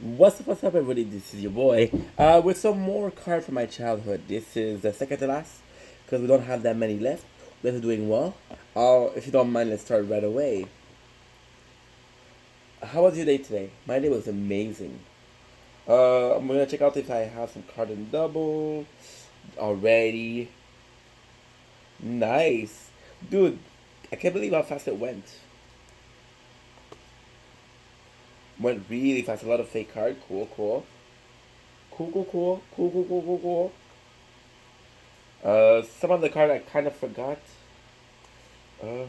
What's up, everybody? This is your boy with some more cards from my childhood. This is the second to last because we don't have that many left. We're doing well. If you don't mind, let's start right away. How was your day today? My day was amazing. I'm gonna check out if I have some card in double already. Nice, dude. I can't believe how fast it went. Went really fast. A lot of fake card. Cool, cool, cool, cool, cool, cool, cool, cool, cool, cool. Some of the card I kind of forgot. I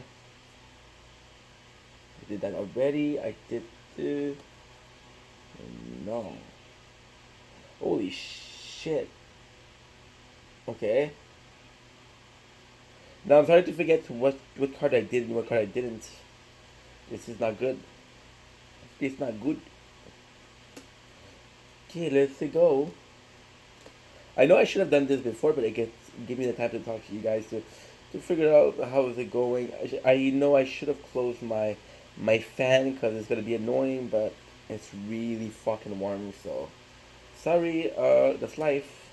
did that already. I did the no. Holy shit. Okay. Now I'm starting to forget what card I did and what card I didn't. This is not good. It's not good. Okay, let's go. I know I should have done this before, but it give me the time to talk to you guys to figure out how is it going. I know I should have closed my fan because it's gonna be annoying, but it's really fucking warm. So sorry. That's life.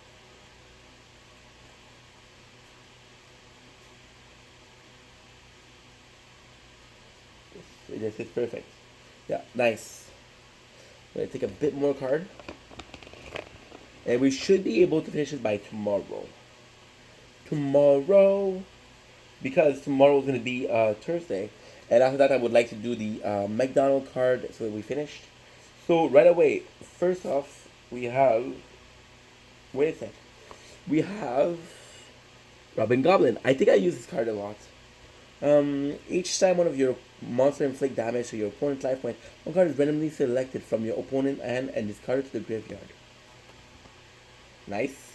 This is perfect. Yeah, nice. I'm gonna take a bit more card, and we should be able to finish it by tomorrow. Tomorrow, because tomorrow is gonna be Thursday, and after that I would like to do the McDonald card so that we finished. So right away, first off, we have. Wait a sec. We have Robin Goblin. I think I use this card a lot. Each time one of your monster inflict damage to your opponent's life point, one card is randomly selected from your opponent and discarded to the graveyard. Nice.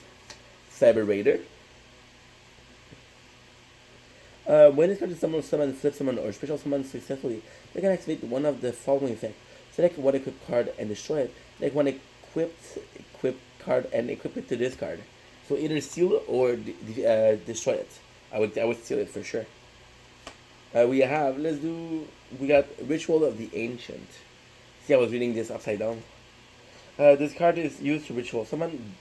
Cyber Raider. When this card is summon, flip summon, or special summon successfully, they can activate one of the following effects. Select one equipped card and destroy it. Select one equipped card and equip it to this card. So either steal or destroy it. I would steal it for sure. We got Ritual of the Ancient. See, I was reading this upside down. This card is used to ritual summon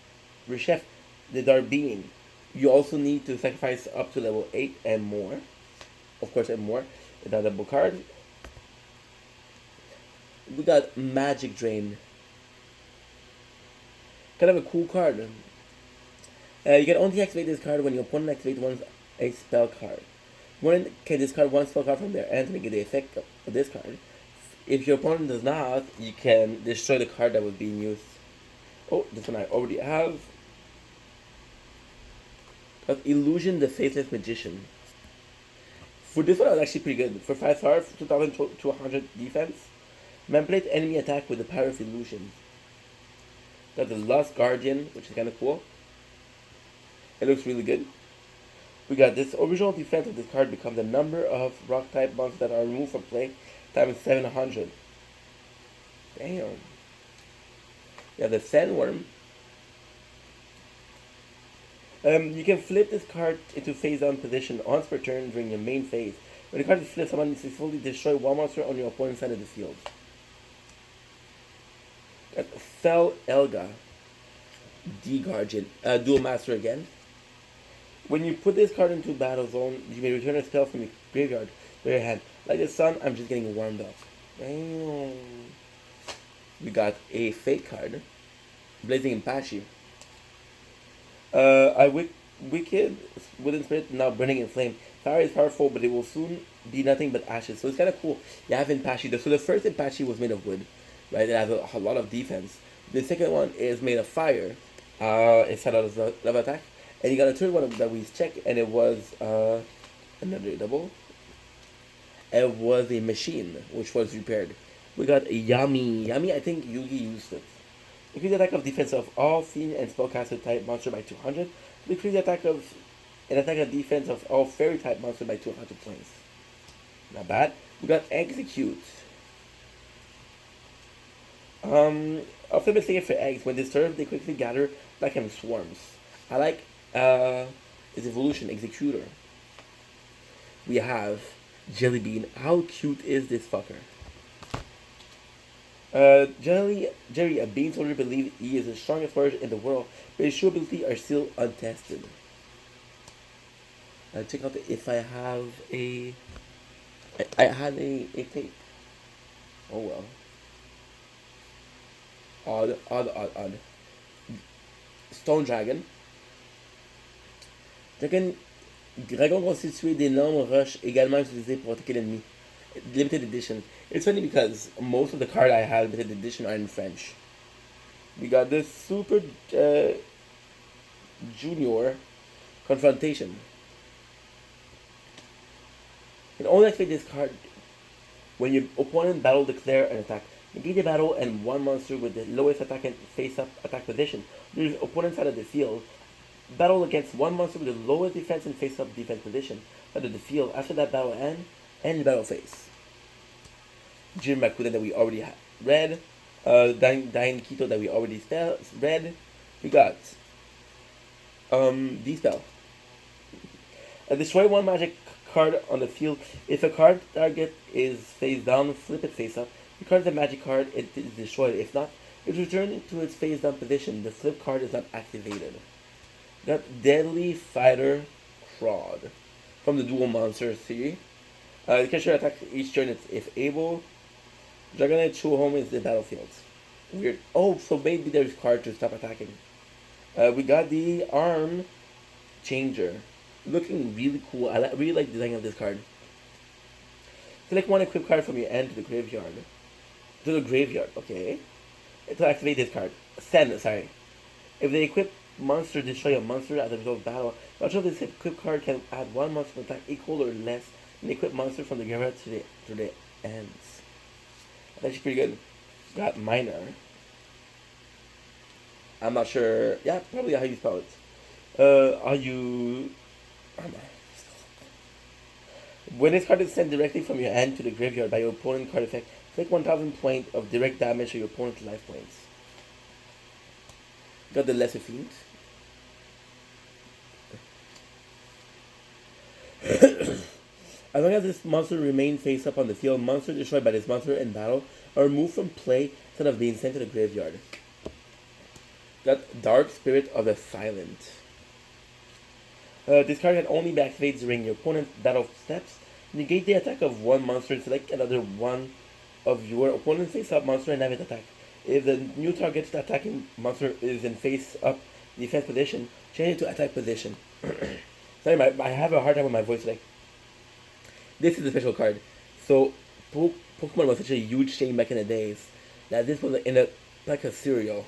Reshef the Darbean. You also need to sacrifice up to level 8 and more. Of course, and more. It's a double card. We got Magic Drain. Kind of a cool card. You can only activate this card when your opponent activates a spell card. One can discard one spell card from their hand to negate the effect of this card. If your opponent does not, you can destroy the card that was being used. Oh, this one I already have. Got Illusion the Faithless Magician. For this one, I was actually pretty good. For 5 star, 2200 defense, manipulate enemy attack with the power of illusion. Got the Lost Guardian, which is kind of cool. It looks really good. We got this original defense of this card becomes the number of rock type monsters that are removed from play times 700. Damn. Yeah, the Sandworm. You can flip this card into face down position once per turn during your main phase. When the card is flipped, someone needs to fully destroy one monster on your opponent's side of the field. Got Fel Elga. D-Guardian. Dual Master again. When you put this card into battle zone, you may return a spell from your graveyard to your hand. Like the sun, I'm just getting warmed up. Damn. We got a fake card. Blazing Apache. Wicked Wooden Spirit, now burning in flame. Fire is powerful, but it will soon be nothing but ashes. So it's kind of cool. You have Apache. So the first Apache was made of wood, right? It has a lot of defense. The second one is made of fire. It's had a love attack. And you got a third one that we checked, and it was another double. It was a machine, which was repaired. We got a Yami. Yami, I think Yugi used it. Increase the attack of defense of all fiend and spellcaster type monster by 200. Decrease the attack of defense of all fairy type monster by 200 points. Not bad. We got Execute. A famous thing for eggs. When disturbed, they quickly gather like in swarms. I like his evolution, Executor. We have Jelly Bean. How cute is this fucker? Generally, Jerry, a bean soldier believes he is the strongest warrior in the world, but his true abilities are still untested. Check out if I have a. I had a tape. Oh well. Odd, odd, odd, odd. Stone Dragon. Dragon constitué d'énormes roches également utilisées pour attaquer l'ennemi. Limited edition. It's funny because most of the cards I have limited edition are in French. We got this Super Junior Confrontation. You can only activate this card when your opponent battle declare an attack. Negate the battle and one monster with the lowest attack and face-up attack position. Your opponent's side of the field. Battle against one monster with the lowest defense and face-up defense position side of the field. After that battle end the battle phase. Jin Makuden that we already read. Dain Kito that we already read. We got D-Spell. Destroy one magic card on the field. If a card target is face down, flip it face up. The card is a magic card, it is destroyed. If not, it's returned to its face down position. The flip card is not activated. Got Deadly Fighter Crawd from the Dual Monster series. The creature attacks each turn if able. Dragonite True Home is the battlefield. Weird. Oh, so maybe there's card to stop attacking. We got the Arm Changer. Looking really cool. I really like the design of this card. Select one equip card from your end to the graveyard. To the graveyard, okay. To activate this card. Send, sorry. If the equipped monster destroy a monster at the result of battle, much of this equipped card can add one monster attack equal or less than the equipped monster from the graveyard to the ends. That's pretty good. Got Minor. I'm not sure. Yeah, probably how you spell it. Are you... When this card is sent directly from your hand to the graveyard by your opponent card effect, take 1000 points of direct damage to your opponent's life points. Got the Lesser Fiend. As long as this monster remains face up on the field, monsters destroyed by this monster in battle are removed from play instead of being sent to the graveyard. Got Dark Spirit of the Silent. This card can only be activated during your opponent's battle steps. Negate the attack of one monster and select another one of your opponent's face-up monster and have it attack. If the new target's attacking monster is in face-up defense position, change it to attack position. Sorry, I have a hard time with my voice today. This is a special card. So, Pokemon was such a huge thing back in the days that this was like a cereal.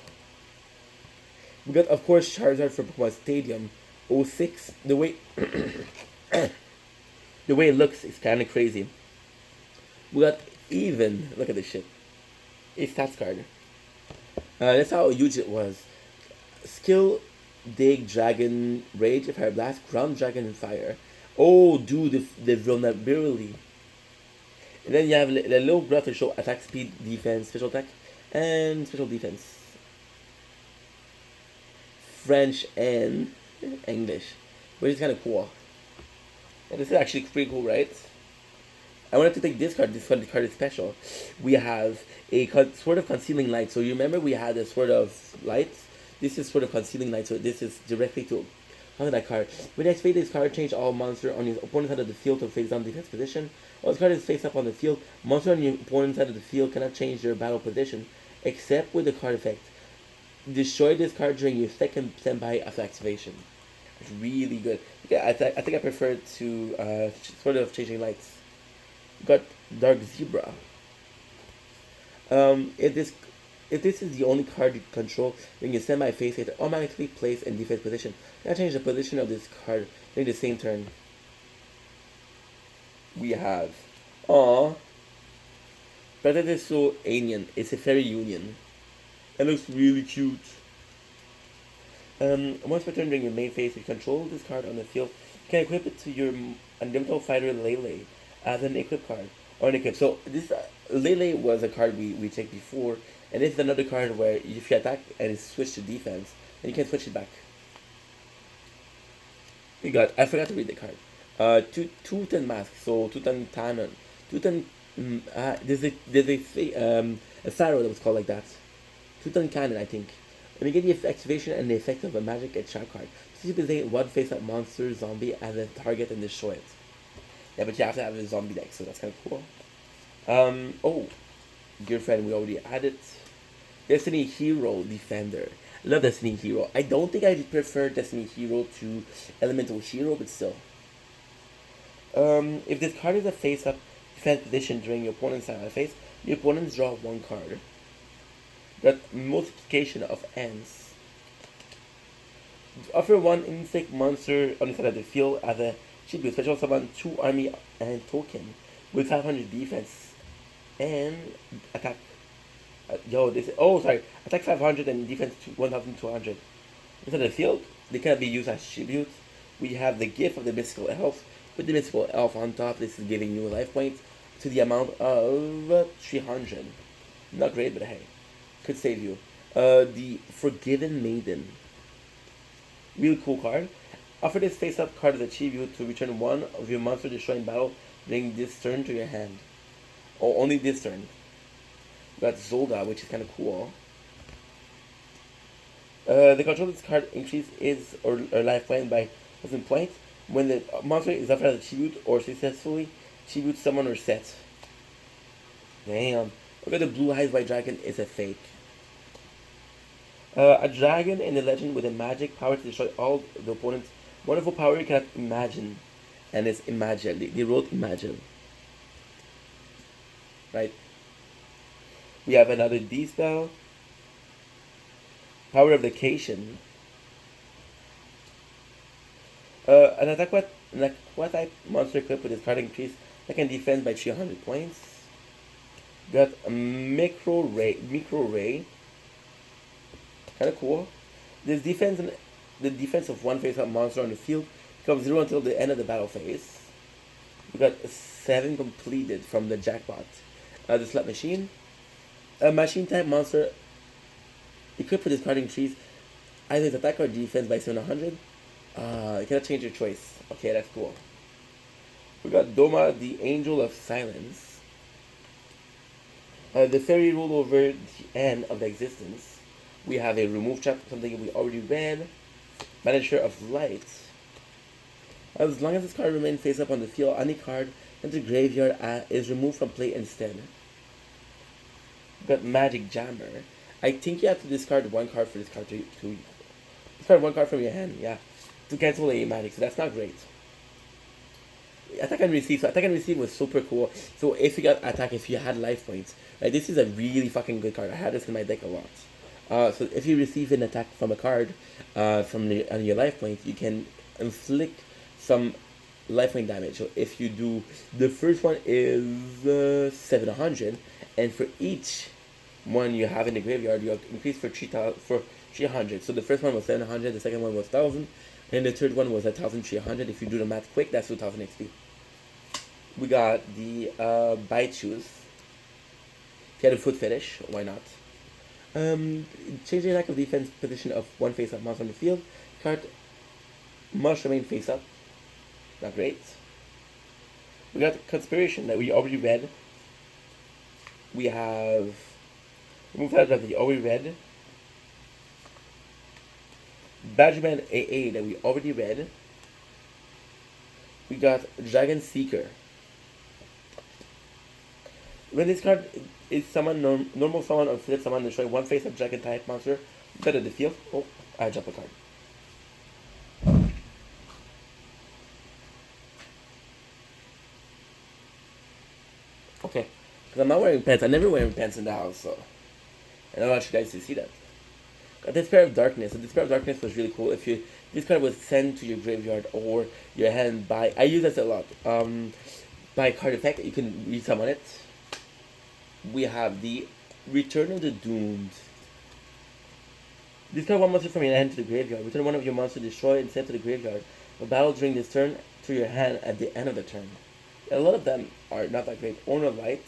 We got, of course, Charizard for Pokemon Stadium. 06. The way the way it looks is kind of crazy. We got even. Look at this shit. A stats card. That's how huge it was. Skill, Dig, Dragon, Rage, Fire Blast, Ground Dragon, and Fire. Oh, dude, the vulnerability. And then you have the little graph to show attack speed, defense, special attack, and special defense. French and English, which is kind of cool. And this is actually pretty cool, right? I wanted to take this card. This card is special. We have a Sword of Concealing Light. So you remember we had a Sword of Light. This is Sword of Concealing Light. So this is directly to onto that card. When I activate this card, change all monster on your opponent's side of the field to face down defense position. While this card is face up on the field, monster on your opponent's side of the field cannot change their battle position, except with the card effect. Destroy this card during your second standby after activation. It's really good. Yeah, I think I prefer it to Sword of Changing Lights. Got Dark Zebra. If this is the only card you control, then you send my face it automatically place in defense position. Now change the position of this card during the same turn. We have Predator Alien. It's a fairy union. It looks really cute. Once per turn during your main phase, you control this card on the field. You can equip it to your Unlimitable Fighter Lele as an equip card. Or an equip. So this Lele was a card we checked before. And this is another card where if you attack and it's switched to defense, then you can switch it back. I forgot to read the card. Tooth and Mask. So Tooth a pharaoh that was called like that. Tutankhamun, I think. And you get the activation and the effect of a magic and trap card. So you present one face-up monster zombie as a target and destroy it. Yeah, but you have to have a zombie deck, so that's kind of cool. Oh, dear friend, we already added Destiny Hero Defender. I love Destiny Hero. I don't think I prefer Destiny Hero to Elemental Hero, but still. If this card is a face-up defense position during your opponent's side of the face, your opponents draw one card. That multiplication of ends. Offer one insect monster on the side of the field as a tribute. Special summon 2 army and token with 500 defense and attack. Attack 500 and defense 1200. Inside the field, they can be used as tribute. We have the gift of the mystical elf. With the mystical elf on top, this is giving you a life point to the amount of 300. Not great, but hey, could save you. The Forgiven Maiden. Really cool card. Offer this face-up card as a tribute to return one of your monster destroying battle, bring this turn to your hand. Or only this turn. We got Zolga, which is kind of cool. The control of this card increases or life point by 1,000 points when the monster is offered as a tribute or successfully tribute summon or set. Damn. Look at the Blue Eyes White Dragon is a fake. A dragon in the legend with a magic power to destroy all the opponent's wonderful power you cannot imagine. And it's Imagine. They wrote Imagine. Right? We have another D spell. Power of Vacation. An aquatic monster equipped with this card increase that can defend by 300 points. Got a Micro Ray. Kind of cool. This defense and the defense of one face-up monster on the field becomes 0 until the end of the battle phase. We got 7 completed from the jackpot. The Slot Machine. A machine type monster equipped with this card increase either its attack or defense by 700. You cannot change your choice. Okay, that's cool. We got Doma, the Angel of Silence. The fairy ruled over the end of the existence. We have a remove trap, something we already read. Manager of Light. As long as this card remains face up on the field, any card in the graveyard is removed from play instead. We got Magic Jammer. I think you have to discard one card for this card to discard one card from your hand, yeah, to cancel a magic, so that's not great. Attack and Receive. So Attack and Receive was super cool. So if you got attack, if you had life points, right, this is a really fucking good card. I had this in my deck a lot. So if you receive an attack from a card on your life point, you can inflict some life point damage. So if you do, the first one is 700, and for each one you have in the graveyard, you increase for 300. So the first one was 700, the second one was 1000, and the third one was 1300. If you do the math quick, that's 2000 XP. We got the Bite Shoes. If you had a Foot Fetish, why not? Change the attack of defense position of one face-up monster on the field. Card must remain face-up. Not great. We got Conspiration that we already read. We have remove that we already read. Badgerman AA that we already read. We got Dragon Seeker. When this card is summon normal summon or flip summon, destroy one face of dragon type monster instead of the field. Oh, I dropped a card. Okay, because I'm not wearing pants. I never wear pants in the house, so I don't want you guys to see that. Got Despair of Darkness. So Despair of Darkness was really cool. If this card was sent to your graveyard or your hand by, I use this a lot. By card effect, you can resummon it. We have the Return of the Doomed. Discard one monster from your hand to the graveyard. Return one of your monsters destroyed and sent to the graveyard. A battle during this turn to your hand at the end of the turn. A lot of them are not that great. Owner of Light.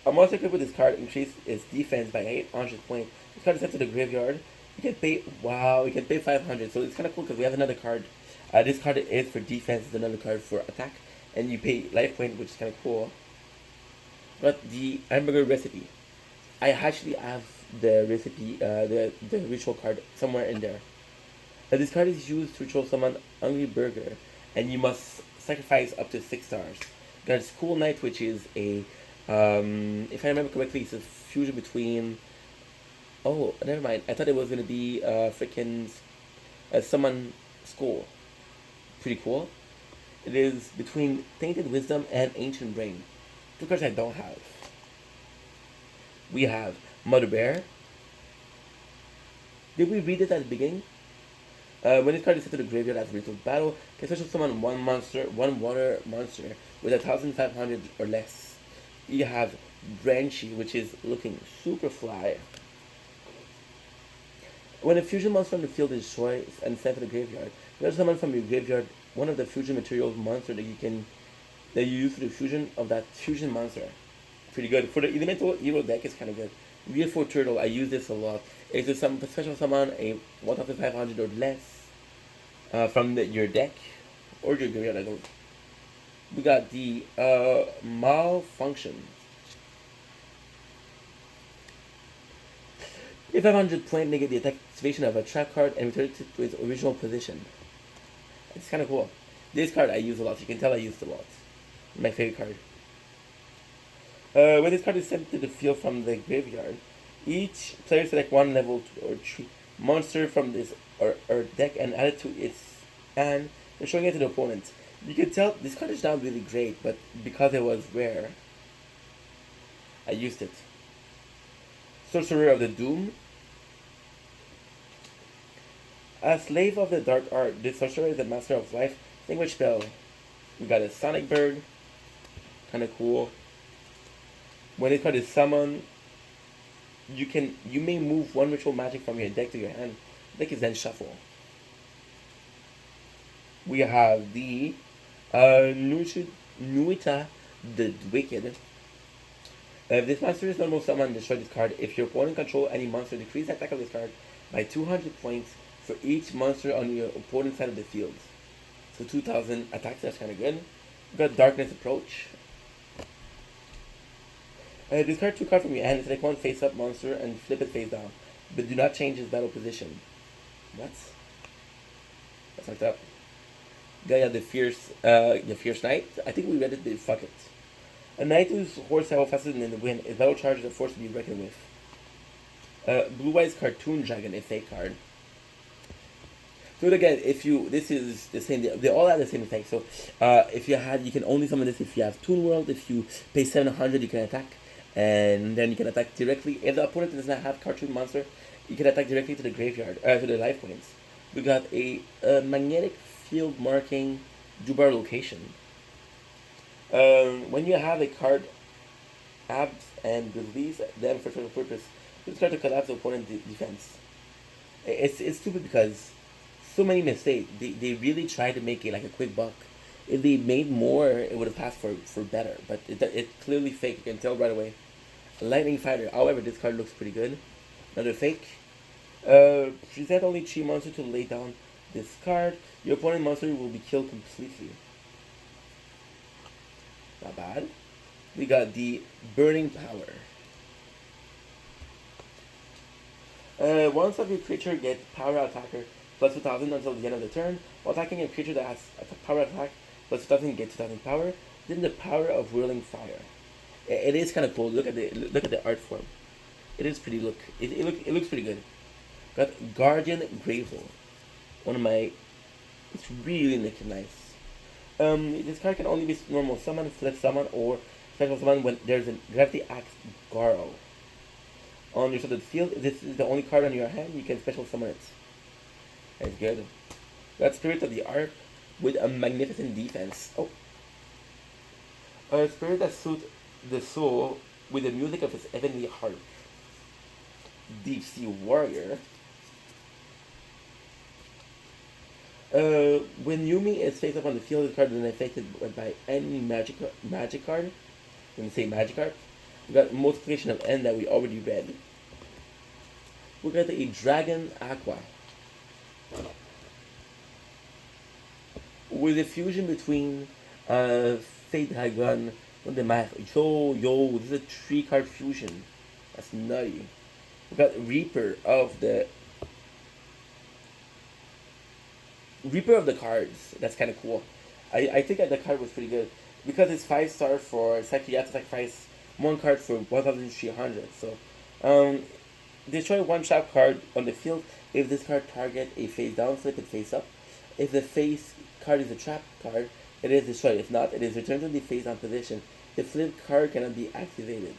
A monster equipped with this card increases its defense by 800 points. This card is sent to the graveyard. You can pay, wow, you can pay 500. So it's kind of cool because we have another card. This card is for defense, it's another card for attack. and you pay life point, which is kind of cool. But the hamburger recipe, I actually have the recipe, the ritual card somewhere in there. This card is used to ritual summon Hungry Burger, and you must sacrifice up to 6 stars. Got School Night, which is a, if I remember correctly, it's a fusion between. Oh, never mind. I thought it was gonna be freaking Summon School. Pretty cool. It is between Tainted Wisdom and Ancient Brain. Two cards I don't have. We have Mother Bear. Did we read it at the beginning? When this card is set to the graveyard after ritual battle, can special summon one water monster with 1,500 or less. You have Branchy, which is looking super fly. When a fusion monster from the field is destroyed and sent to the graveyard, you have summon from your graveyard one of the fusion materials monster that you use for the fusion of that fusion monster. Pretty good. For the elemental hero deck, it's kind of good. Beautiful Turtle, I use this a lot. It's a special summon a 1,500 or less from your deck or your graveyard. I don't. We got the Malfunction. If 500 point, negate the attack activation of a trap card and return it to its original position. It's kind of cool. This card I use a lot. You can tell I use it a lot. My favorite card. When this card is sent to the field from the graveyard, each player select one level 2 or 3 monster from this or deck and add it to its hand and showing it to the opponent. You can tell this card is not really great, but because it was rare, I used it. Sorcerer of the Doom. A slave of the dark art, this sorcerer is the master of life. Language spell. We got a Sonic Bird. Kinda cool. When this card is summoned, you may move one ritual magic from your deck to your hand. The deck is then shuffle. We have the Nuita the Wicked. If this monster is normal summon, destroy this card. If your opponent control any monster, decrease the attack of this card by 200 points for each monster on your opponent's side of the field. So 2,000 attacks, that's kind of good. We got Darkness Approach. Discard 2 cards from your hand, select one face-up monster and flip it face down, but do not change its battle position. What? That's fucked up. Gaia the Fierce Knight. I think we read it, but fuck it. A knight whose horse travel faster than the wind is battle charge is a force to be reckoned with. Blue Eyes Cartoon Dragon, a fake card. So again, this is the same. They all have the same effect. So if you can only summon this if you have Toon World. If you pay 700, you can attack, and then you can attack directly. If the opponent does not have cartoon monster, you can attack directly to the graveyard, to the life points. We got a magnetic field marking Dubar location. When you have a card abs and release them for special purpose, you start to collapse the opponent's defense. It's stupid because so many mistakes. They really try to make it like a quick buck. If they made more, it would have passed for better. But it's clearly fake. You can tell right away. Lightning Fighter. However, this card looks pretty good. Another fake. Present only 3 monsters to lay down this card. Your opponent monster will be killed completely. Not bad. We got the Burning Power. Once of your creature gets power attacker plus 2,000 until the end of the turn. While attacking a creature that has a power attack plus 2,000 get 2,000 power. Then the power of Whirling Fire. It is kind of cool. Look at the art form. It is pretty. It looks pretty good. Got Guardian Gravel. One of my. It's really looking nice. This card can only be normal summon, flip summon, or special summon when there's a Gravity Axe Garo. On your side of the field, if this is the only card on your hand, you can special summon it. That's good. Got Spirit of the Ark with a magnificent defense. Oh. A spirit that suits the soul with the music of its heavenly harp. Deep Sea Warrior. When Yumi is face up on the field, the card is affected by any magic card. When you say magic card, we got Multiplication of N that we already read. We got a Dragon Aqua. With a fusion between Uh, Fate Dragon, what the math? Yo, this is a 3 card fusion. That's nutty. We got Reaper of the cards. That's kind of cool. I think that the card was pretty good because it's 5 star for it's like you have to sacrifice 1 card for 1,300. So, destroy one trap card on the field if this card target a face down, flip it face up. If the face card is a trap card, it is destroyed. If not, it is returned to the face down position. The flip card cannot be activated.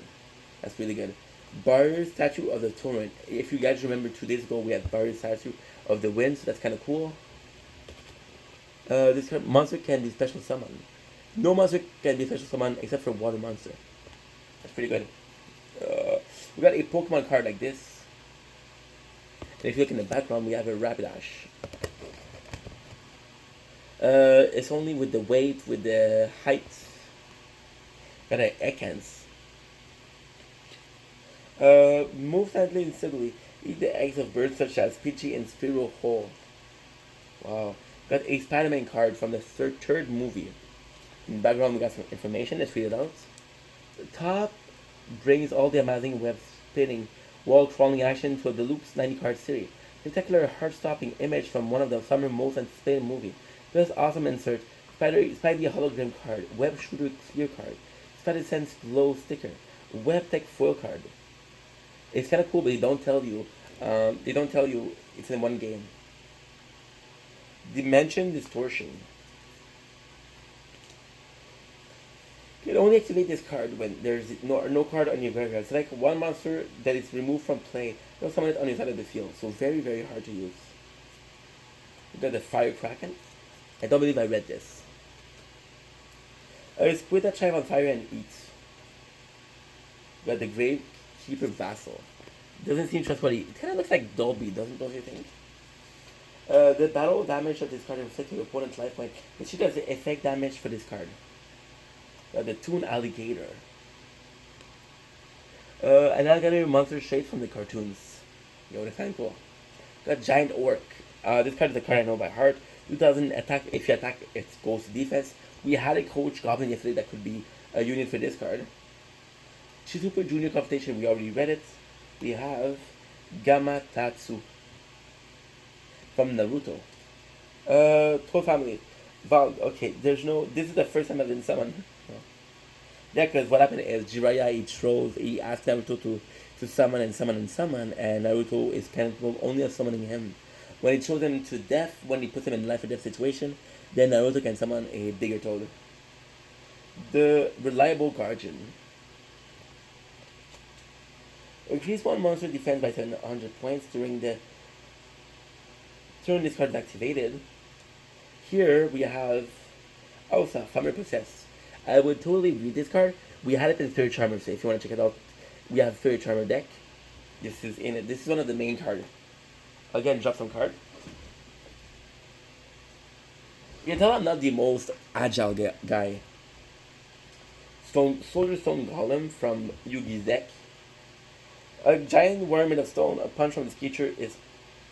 That's really good. Barrier Statue of the Torrent. If you guys remember 2 days ago, we had Barrier Statue of the Wind, so that's kind of cool. This monster can be special summoned. No monster can be special summoned except for water monster. That's pretty good. We got a Pokemon card like this. And if you look in the background, we have a Rapidash. It's only with the weight, with the height. Got an Ekans. Move sadly instantly. Eat the eggs of birds such as Pidgey and Spearow whole. Wow. Got a Spider-Man card from the third movie. In the background, we got some information. Let's read it out. The top brings all the amazing web spinning, wall crawling action to a deluxe 90 card series. Spectacular, heart-stopping image from one of the summer most anticipated movie. This awesome insert. Spidey hologram card. Web shooter clear card. Spidey sense glow sticker. Web tech foil card. It's kind of cool, but they don't tell you. They don't tell you it's in one game. Dimension Distortion. You can only activate this card when there's no card on your graveyard. Select one monster that is removed from play. You'll summon it on your side of the field. So very, very hard to use. We got the Fire Kraken. I don't believe I read this. A squid that thrives on fire and eats. We got the Gravekeeper Vassal. Doesn't seem trustworthy. It kind of looks like Dolby, don't you think? The battle damage of this card inflicts your opponent's life point. It should does effect damage for this card. The Toon Alligator. An alligator monster straight from the cartoons. Yo, that's kind of cool. Got Giant Orc. This card is a card I know by heart. 2000 attack. If you attack, it goes to defense. We had a Coach Goblin yesterday that could be a unit for this card. Shizuka Junior Confrontation, we already read it. We have Gamatatsu from Naruto. Troll Family. Val, okay, there's no. This is the first time I've been summoned. Yeah, because what happened is he asked Naruto to summon, and Naruto is capable only of summoning him. When he throws him to death, when he puts him in life or death situation, then Naruto can summon a bigger toad. The Reliable Guardian. Increase one monster defense by 700 points during the turn this card is activated. Here we have Elsa, Summer Possessed. I would totally read this card. We had it in Fairy Charmer, so if you want to check it out, we have Fairy Charmer deck. This is in it. This is one of the main cards. Again, drop some card. You can tell I'm not the most agile guy. Soldier Stone Golem from Yugi's deck. A giant worm made of stone. A punch from this creature is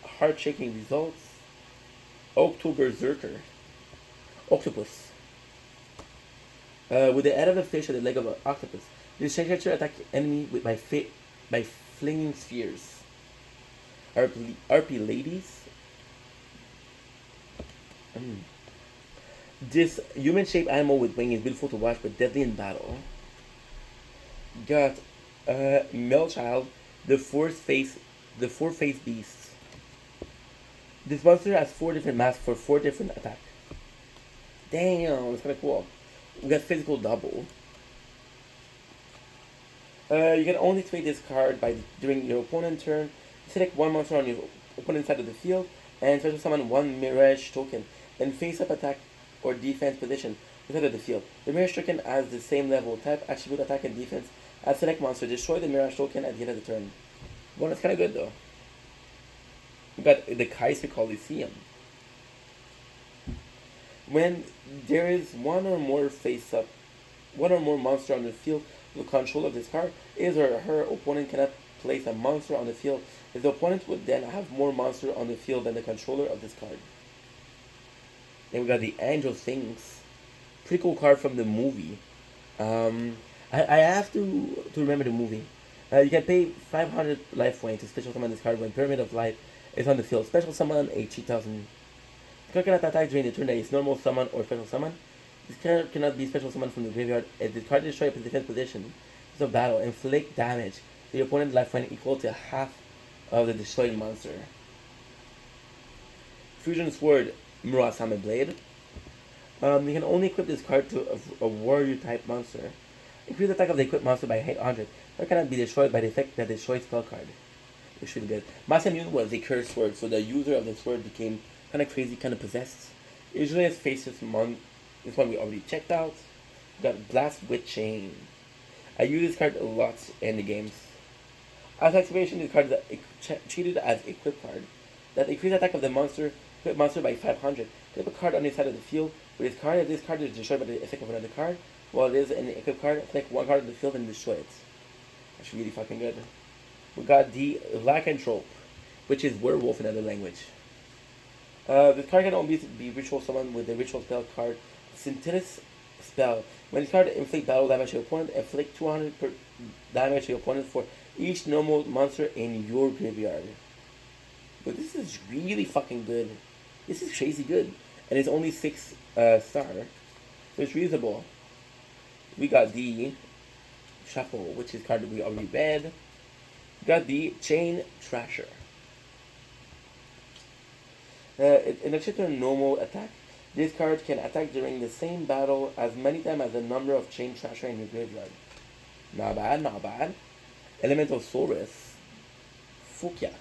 heart-shaking results. October Zerker. Octopus. With the head of a fish and the leg of an octopus. This creature attacks enemy by flinging spheres. RP ladies. This human-shaped animal with wings is beautiful to watch but deadly in battle. Got Melchild, the four-faced beast. This monster has 4 different masks for 4 different attacks. Damn, that's kind of cool. We got Physical Double. You can only activate this card during your opponent's turn. Select one monster on your opponent's side of the field and special summon one Mirage token in face-up attack or defense position inside of the field. The Mirage token has the same level, type, attribute, attack, and defense as select monster. Destroy the Mirage token at the end of the turn. Well, that's kind of good though. We got the Kaiser Coliseum. When there is one or more monster on the field with control of this card, his or her opponent cannot place a monster on the field. The opponent would then have more monsters on the field than the controller of this card. Then we got the Angel Things. Pretty cool card from the movie. I have to remember the movie. You can pay 500 life points to special summon this card when Pyramid of Life is on the field. Special summon a 3000. The card cannot attack during the turn that is normal summon or special summon. This card cannot be special summoned from the graveyard. If the card destroys its defense position, it's a battle. Inflict damage to your opponent's life point equal to half of the destroyed monster. Fusion Sword, Murasame Blade. You can only equip this card to a warrior type monster. Increase the attack of the equipped monster by 800. It cannot be destroyed by the effect that destroys spell card. It's really good. Masamune was a cursed sword, so the user of the sword became kind of crazy, kind of possessed. Usually has faces this one we already checked out. We got Blast with Chain. I use this card a lot in the games. As activation, this card is treated as equip card. That increase attack of the equipped monster by 500. Flip a card on the side of the field. With this card, if this card is destroyed by the effect of another card, while it is an equipped card, select one card on the field and destroy it. That's really fucking good. We got the Lycanthrope, which is werewolf in another language. This card can only be ritual summoned with the ritual spell card Synthesis Spell. When this card inflicts battle damage to your opponent, inflict 200 damage to your opponent for each normal monster in your graveyard. But this is really fucking good. This is crazy good. And it's only 6 star. So it's reasonable. We got the Shuffle, which is card that we already read. We got the Chain Trasher. In a turn normal attack, this card can attack during the same battle as many times as the number of Chain Trasher in your graveyard. Not bad, not bad. Elemental Saurus. Fukia.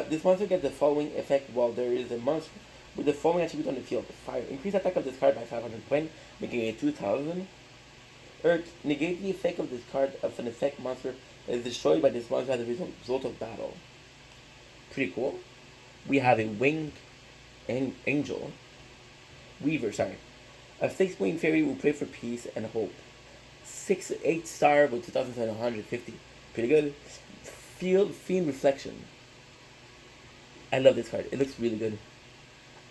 This monster gets the following effect while there is a monster with the following attribute on the field. Fire. Increase attack of this card by 500 points, making it 2000. Earth. Negate the effect of this card of an effect monster that is destroyed by this monster as a result of battle. Pretty cool. We have a Winged Angel. Weaver, sorry. A 6-winged fairy will pray for peace and hope. 8 star with 2750. Pretty good. Fiend Reflection. I love this card. It looks really good.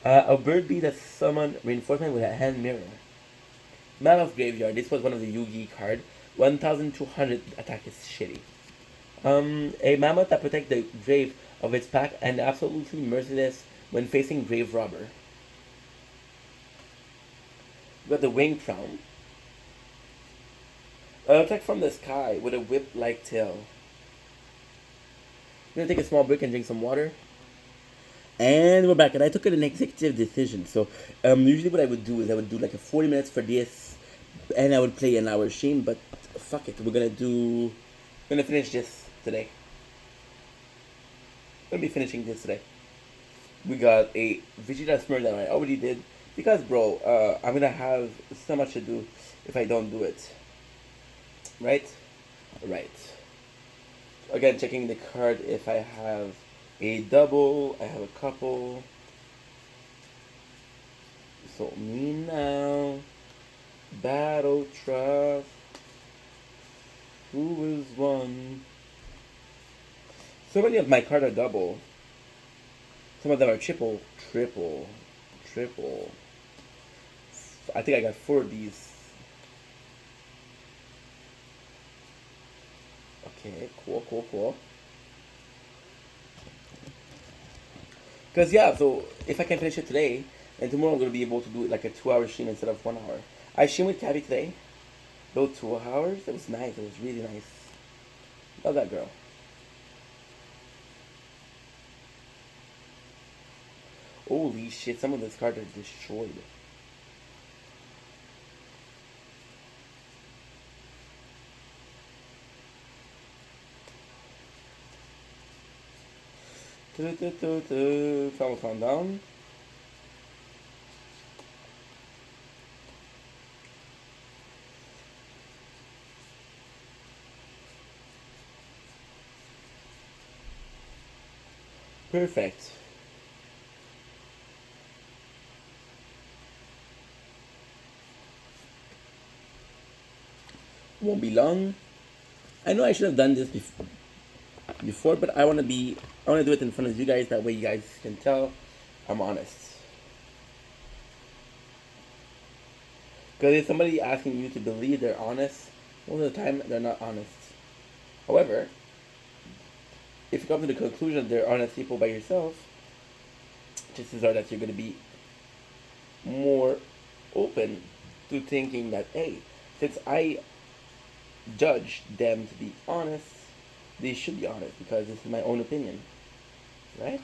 A bird bee that summon reinforcement with a hand mirror. Mammoth Graveyard. This was one of the Yugi card. 1200 attack is shitty. A mammoth that protects the grave of its pack and absolutely merciless when facing grave robber. We got the Wing Crown. Attack from the sky with a whip-like tail. I'm gonna take a small break and drink some water. And we're back, and I took an executive decision. So, usually what I would do is I would do like a 40 minutes for this, and I would play an hour stream, but fuck it, we're gonna finish this today. Gonna be finishing this today. We got a Vegeta Smurf that I already did, because bro, I'm gonna have so much to do if I don't do it. Right? Right. Again, checking the card if I have a double. I have a couple. So me now. Battle Trust. Who is one? So many of my cards are double. Some of them are triple. I think I got 4 of these. Okay, cool. Because yeah, so if I can finish it today, and tomorrow I'm going to be able to do it like a 2-hour stream instead of 1 hour. I streamed with Cabby today. Those 2 hours, it was nice. It was really nice. Love that girl. Holy shit, some of these cards are destroyed. Final countdown. Perfect. Won't be long. I know I should have done this before, but I want to do it in front of you guys. That way you guys can tell I'm honest. Because if somebody asking you to believe they're honest, most of the time they're not honest. However, if you come to the conclusion that they're honest people by yourself, chances are that you're going to be more open to thinking that, hey, since I judge them to be honest, they should be honest because this is my own opinion. Right?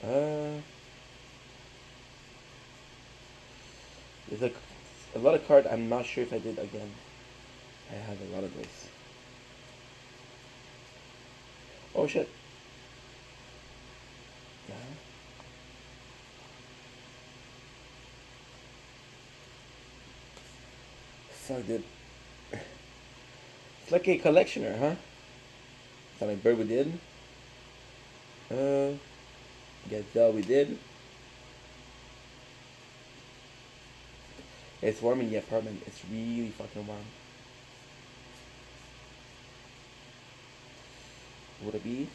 Alright. There's a lot of cards I'm not sure if I did again. I have a lot of those. Oh shit. Yeah. So good. It's like a collectioner, huh? Sound like Bird we did. Gazelle we did. It's warm in the apartment. It's really fucking warm. Would it be?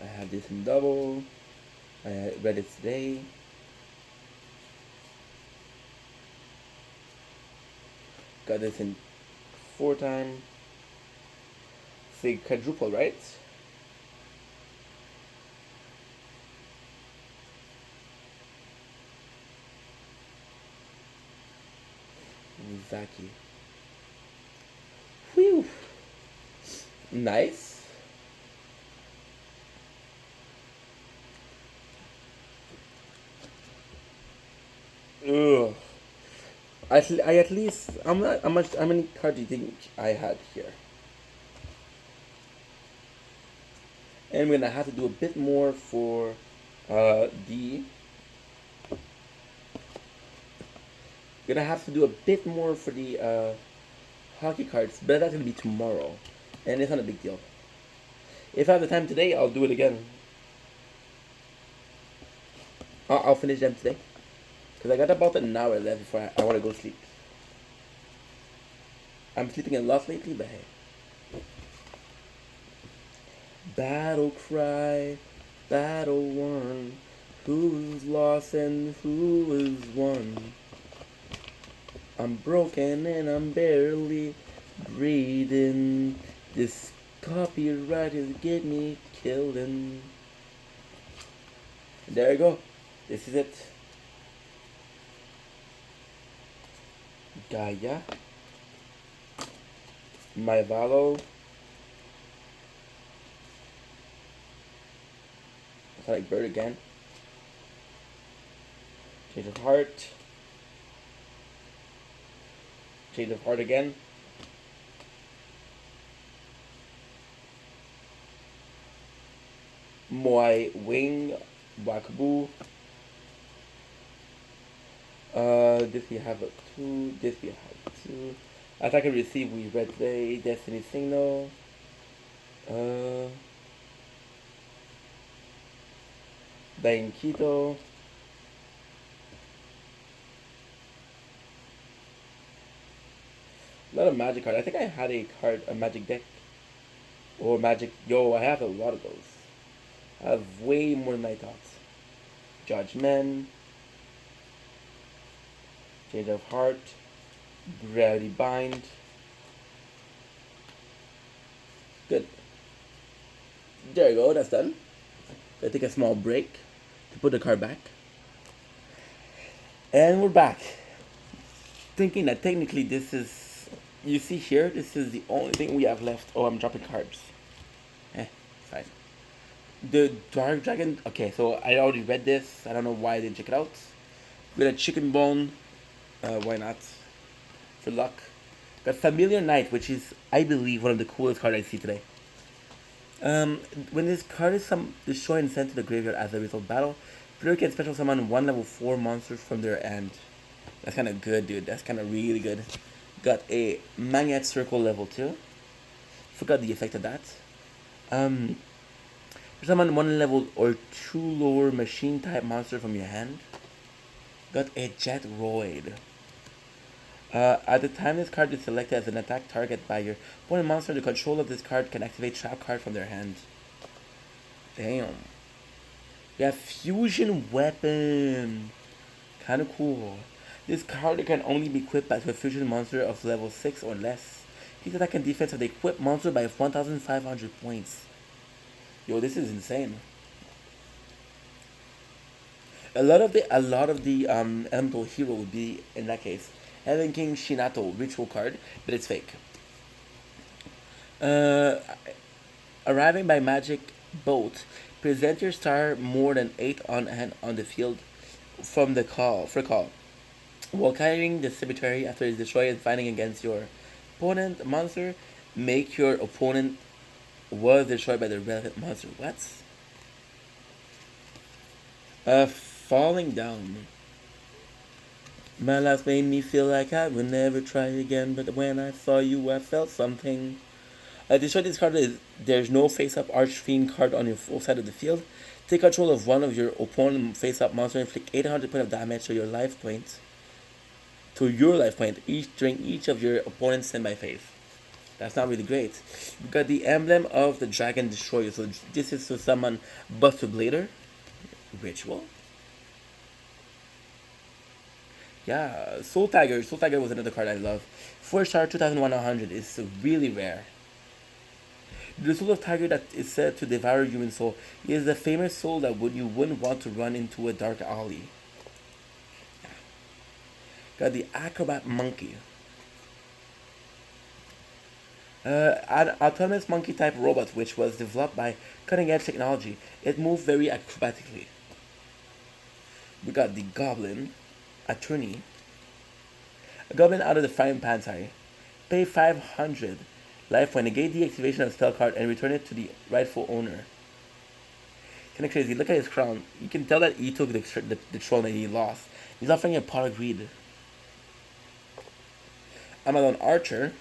I have this in double. I read it today. Got this in 4 time. Say quadruple, right? Zaki. Whew. Nice. Ugh. I at least how many cards do you think I had here? And we're gonna have to do a bit more for D. We're gonna have to do a bit more for the hockey cards, but that's gonna be tomorrow, and it's not a big deal. If I have the time today, I'll do it again. I'll finish them today, because I got about an hour left before I want to go sleep. I'm sleeping a lot lately, but hey. Battle cry, battle won. Who's lost and who is won? I'm broken and I'm barely breathing. This copyright is get me killing. There you go. This is it. Gaia. My Valo. I like Bird again. Change of Heart. Change of Heart again. Moai Wing. Wakabu. This we have a 2. This we have 2. Attack and Receive we read today. Destiny Signal. Banquito. Not a magic card. I think I had a magic deck. Or magic. Yo, I have a lot of those. I have way more than I thought. Judgment. Change of Heart. Gravity Bind. Good. There you go, that's done. I take a small break to put the card back. And we're back. Thinking that technically this is, you see here, this is the only thing we have left. Oh, I'm dropping cards. Fine. The Dark Dragon, okay, so I already read this. I don't know why I didn't check it out. We got a Chicken Bone. Why not? For luck. Got Familiar Knight, which is, I believe, one of the coolest cards I see today. When this card is destroyed and sent to the graveyard as a result of battle, player can special summon 1 level 4 monsters from their end. That's kind of good, dude. That's kind of really good. Got a Magnet Circle level 2. Forgot the effect of that. Summon 1 level or 2 lower machine type monster from your hand. Got a Jetroid. At the time this card is selected as an attack target by your opponent monster, the control of this card can activate trap card from their hand. Damn. We have Fusion Weapon. Kind of cool. This card can only be equipped by a fusion monster of level 6 or less. His attack and defense of the equipped monster by 1,500 points. Yo, this is insane. A lot of the elemental hero would be in that case. Heaven King Shinato ritual card, but it's fake. Uh, Arriving by magic boat, present your star more than 8 on hand on the field from the call for call. While carrying the cemetery after it's destroyed and fighting against your opponent monster, make your opponent was destroyed by the relevant monster. What? Falling down. My life made me feel like I would never try again, but when I saw you, I felt something. Destroy this card. There's no face-up Archfiend card on your full side of the field. Take control of one of your opponent face-up monster and inflict 800 points of damage to your life point. During each of your opponent's standby phase. That's not really great. We got the emblem of the Dragon Destroyer. So this is to summon Buster Blader. Ritual. Yeah, Soul Tiger. Soul Tiger was another card I love. 4-star 2100 is really rare. The soul of tiger that is said to devour human soul is the famous soul that you wouldn't want to run into a dark alley. Got the acrobat monkey. An autonomous monkey type robot which was developed by cutting edge technology. It moved very acrobatically. We got the goblin attorney. A goblin out of the frying pan, sorry. Pay 500 life point, negate the activation of spell card and return it to the rightful owner. Kinda crazy. Look at his crown. You can tell that he took the throne that he lost. He's offering a pot of greed. Amalon Archer.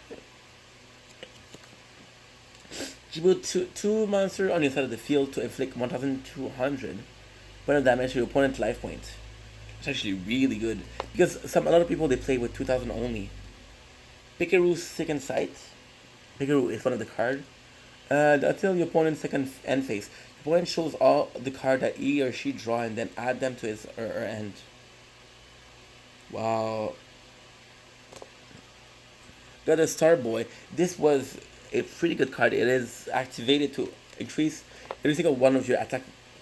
You put two monsters on your side of the field to inflict 1,200 point of damage to your opponent's life point. It's actually really good because a lot of people they play with 2,000 only. Pikaru's second sight. Pikaru is one of the card. Until your opponent's second end phase, the opponent shows all the card that he or she draw and then add them to his or her end. Wow. Got a Star Boy. This was a pretty good card. It is activated to increase every single one of your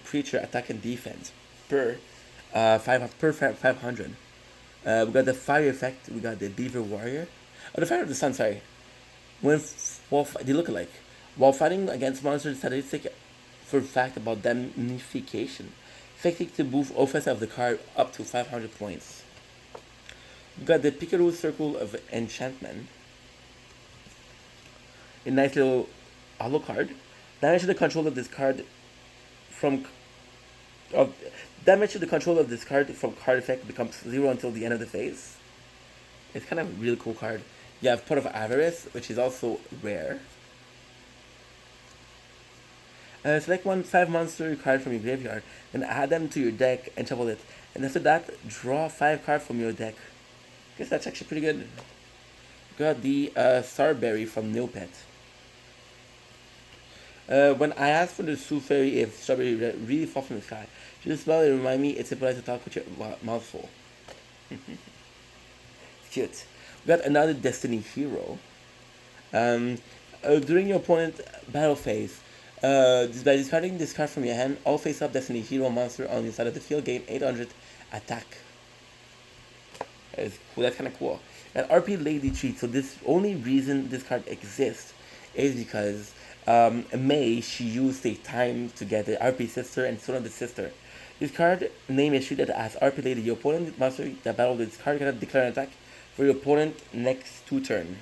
creature attack and defense per 500. We got the fire effect. We got the Beaver Warrior. Oh, the Fire of the Sun. Sorry. They look alike. While fighting against monsters, statistic for fact about damnification. Effective to boost offense of the card up to 500 points. We got the Pikaru Circle of Enchantment. A nice little hollow card. Damage to the control of this card from damage to the control of this card from card effect becomes 0 until the end of the phase. It's kind of a really cool card. You have Pot of Avarice, which is also rare. Select 5 monster card from your graveyard, then add them to your deck and shuffle it. And after that, draw 5 cards from your deck. I guess that's actually pretty good. Got the Starberry from Neopet. When I asked for the Sue Fairy if strawberry really fall from the sky, just smell it and remind me it's impolite to talk with your mouth full. Cute. We got another Destiny Hero. During your opponent's battle phase, by discarding this card from your hand, all face-up Destiny Hero monster on your side of the field gain 800 attack. That's cool. That's kind of cool. That RP Lady Treat. So this only reason this card exists is because May she used the time to get the RP sister and Son of the Sister. This card name is treated as RP Lady. Your opponent monster that battled this card cannot declare an attack for your opponent next 2 turns.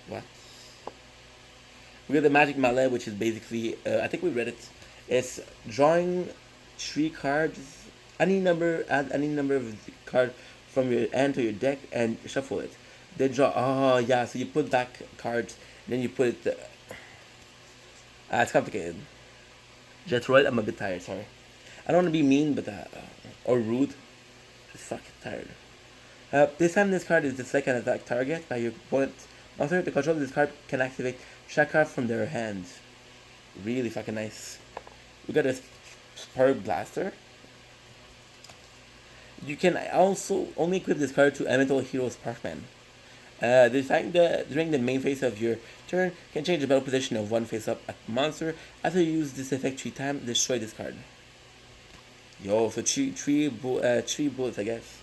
What? We got the Magic Mallet, which is basically I think we read it. It's drawing 3 cards, add any number of cards from your hand to your deck and shuffle it. Then draw. Oh yeah, so you put back cards, then you put it. It's complicated. Jetroid, I'm a bit tired. Sorry, I don't want to be mean, but or rude. Just fucking tired. This time, this card is the second attack target by your opponent. Also, the control of this card can activate track card from their hands. Really fucking nice. We got a Spark Blaster. You can also only equip this card to Elemental Hero Sparkman. During the main phase of your turn, you can change the battle position of one face-up monster. After you use this effect 3 times, destroy this card. Yo, so three bullets, I guess.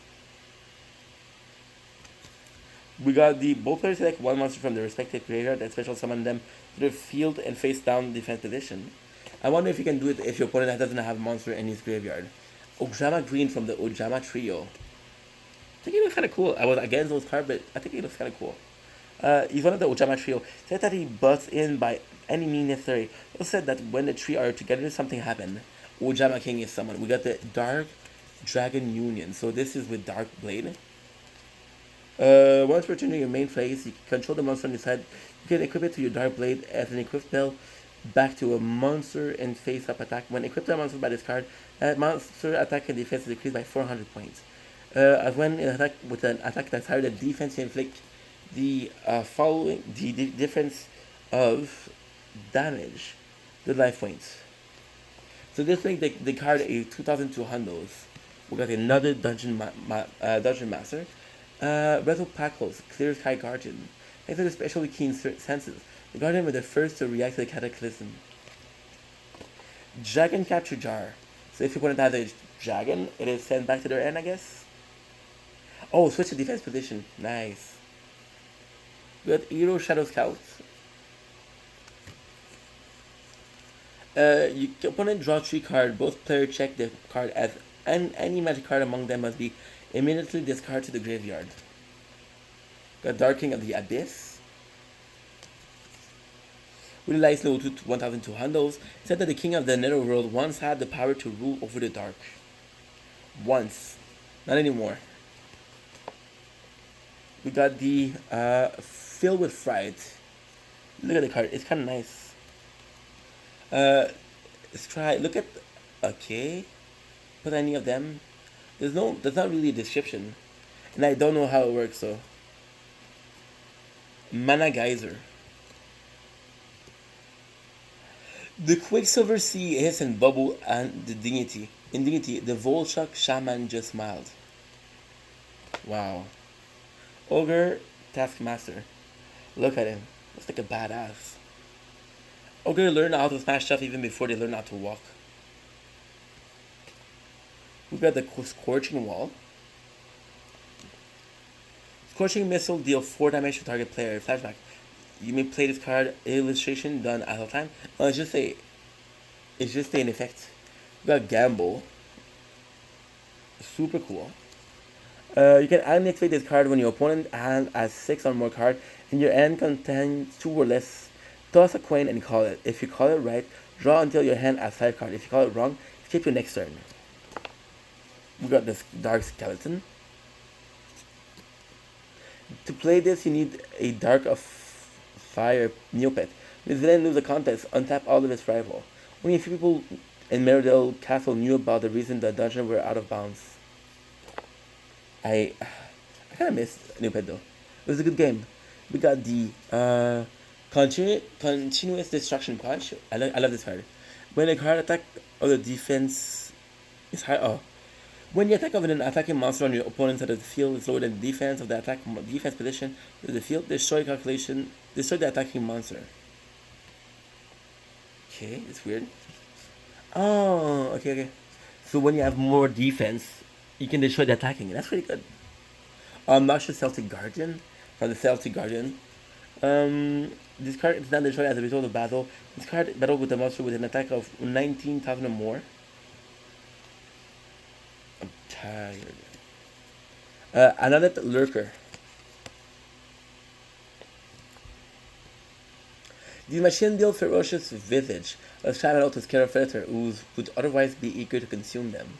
We got the both players select one monster from their respective graveyard and special summon them to the field and face down defense position. I wonder if you can do it if your opponent doesn't have a monster in his graveyard. Ojama Green from the Ojama Trio. I think he looks kind of cool. I was against those cards, but I think he looks kind of cool. He's one of the Ojama Trio. Said that he busts in by any means necessary. Also said that when the three are together, something happened. Ojama King is summoned. We got the Dark Dragon Union. So this is with Dark Blade. Once returning your main phase, you can control the monster on your side. You can equip it to your Dark Blade as an equip spell back to a monster and face-up attack. When equipped to a monster by this card, that monster attack and defense is decreased by 400 points. As when attack with an attack that's higher than defense, you inflict the following the difference of damage, the life points. So this makes the card a 2,200. We got another Dungeon Master. Rezo Pakos, Clear Sky Guardian. Thanks to the especially keen senses, the Guardian were the first to react to the Cataclysm. Dragon Capture Jar. So if you want to have a dragon, it is sent back to their end, I guess. Oh, switch to defense position. Nice. We got Hero Shadow Scout. Your opponent draw 3 cards. Both players check the card as any magic card among them must be immediately discarded to the graveyard. Got Darking of the Abyss. Really nice level 2 to 1,200. Said that the king of the Netherworld once had the power to rule over the dark. Once. Not anymore. We got the Filled with Fright. Look at the card. It's kind of nice. Let's try. Look at. Okay. Put any of them. There's not really a description, and I don't know how it works. So. Mana Geyser. The Quicksilver Sea Hiss and Bubble and the Dignity. In Dignity, the Volchok Shaman just smiled. Wow. Ogre Taskmaster. Look at him. Looks like a badass. Ogre learn how to smash stuff even before they learn how to walk. We've got the Scorching Wall. Scorching Missile deal 4 damage to target player. Flashback. You may play this card. Illustration done at all time. It's just an effect. We got Gamble. Super cool. You can activate this card when your opponent hand has 6 or more cards and your hand contains 2 or less. Toss a coin and call it. If you call it right, draw until your hand has 5 cards. If you call it wrong, skip your next turn. We got this Dark Skeleton. To play this, you need a Dark of Fire Neopet. This villain loses the contest. Untap all of its rival. Only a few people in Meridell Castle knew about the reason the dungeon were out of bounds. I kind of missed Neopet though. It was a good game. We got the continuous destruction punch. I love this card. When a card attack or the defense is high. Oh. When the attack of an attacking monster on your opponent's side of the field is lower than the defense of the defense position of the field, destroy the attacking monster. Okay, it's weird. Oh, okay. So when you have more defense, you can destroy the attacking. That's pretty good. Noxious Celtic Guardian from the Celtic Guardian. This card is not destroyed as a result of battle. This card battle with a monster with an attack of 19,000 or more. I'm tired. Another Lurker. The machine deals ferocious visage, a shadow to scare a predator who would otherwise be eager to consume them.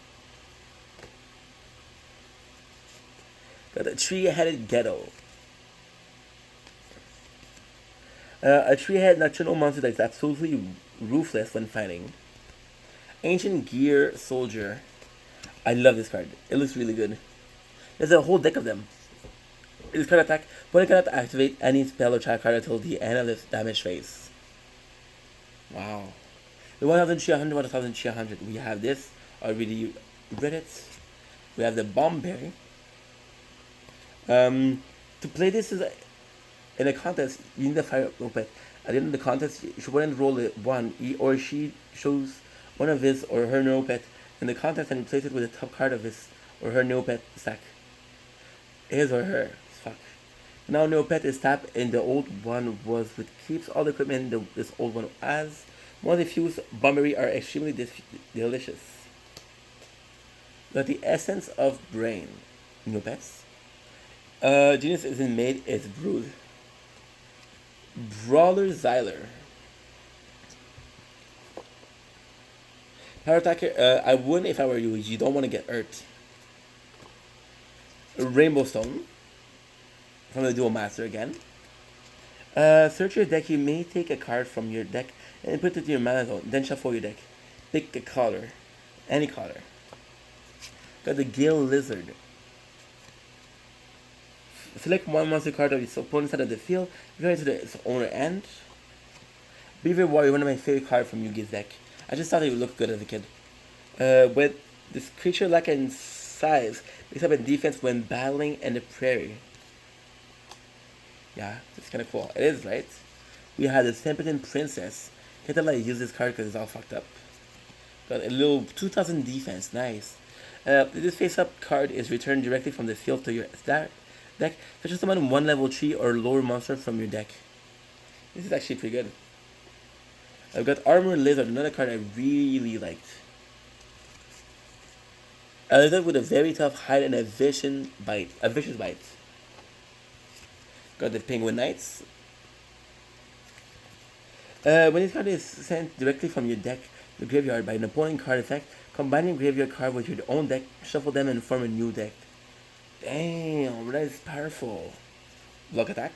Got a 3-headed Ghetto. A 3-headed nocturnal monster that is absolutely ruthless when fighting. Ancient Gear Soldier. I love this card. It looks really good. There's a whole deck of them. This card attack, but it cannot activate any spell or trap card until the end of this damage phase. Wow. The 1300, 1300. We have this. Already read it. We have the Bomberry. To play this is in a contest, you need to fire up Opet. At the end of the contest, you should roll it one. He or she shows one of his or her Neopet in the contest and replace it with the top card of his or her Neopet stack. His or her. Fuck. Now Neopet is tapped and the old one was with keeps all the equipment this old one has. More diffuse Bomberry are extremely delicious. Got the essence of brain. Neopets. Genius isn't made, it's brewed. Brawler Xyler. Power attacker, I wouldn't if I were you. You don't want to get hurt. Rainbow Stone. From the Dual Master again. Search your deck. You may take a card from your deck and put it in your mana zone. Then shuffle your deck. Pick a color. Any color. Got the Gale Lizard. Select one monster card of its opponent's side of the field. Return it to its owner end. Beaver Warrior, one of my favorite cards from Yugi's deck. I just thought it would look good as a kid. With this creature lack in size, makes up in defense when battling in the prairie. Yeah, it's kind of cool. It is, right? We had the Templeton Princess. Can't tell I use this card because it's all fucked up. Got a little 2000 defense, nice. This face-up card is returned directly from the field to your deck. Fetch summon one level 3 or lower monster from your deck. This is actually pretty good. I've got Armor Lizard, another card I really liked. A lizard with a very tough hide and a vicious bite. Got the Penguin Knights. When this card is sent directly from your deck to the graveyard by an opponent card effect, combine your graveyard card with your own deck, shuffle them and form a new deck. Damn, that is powerful. Block attack.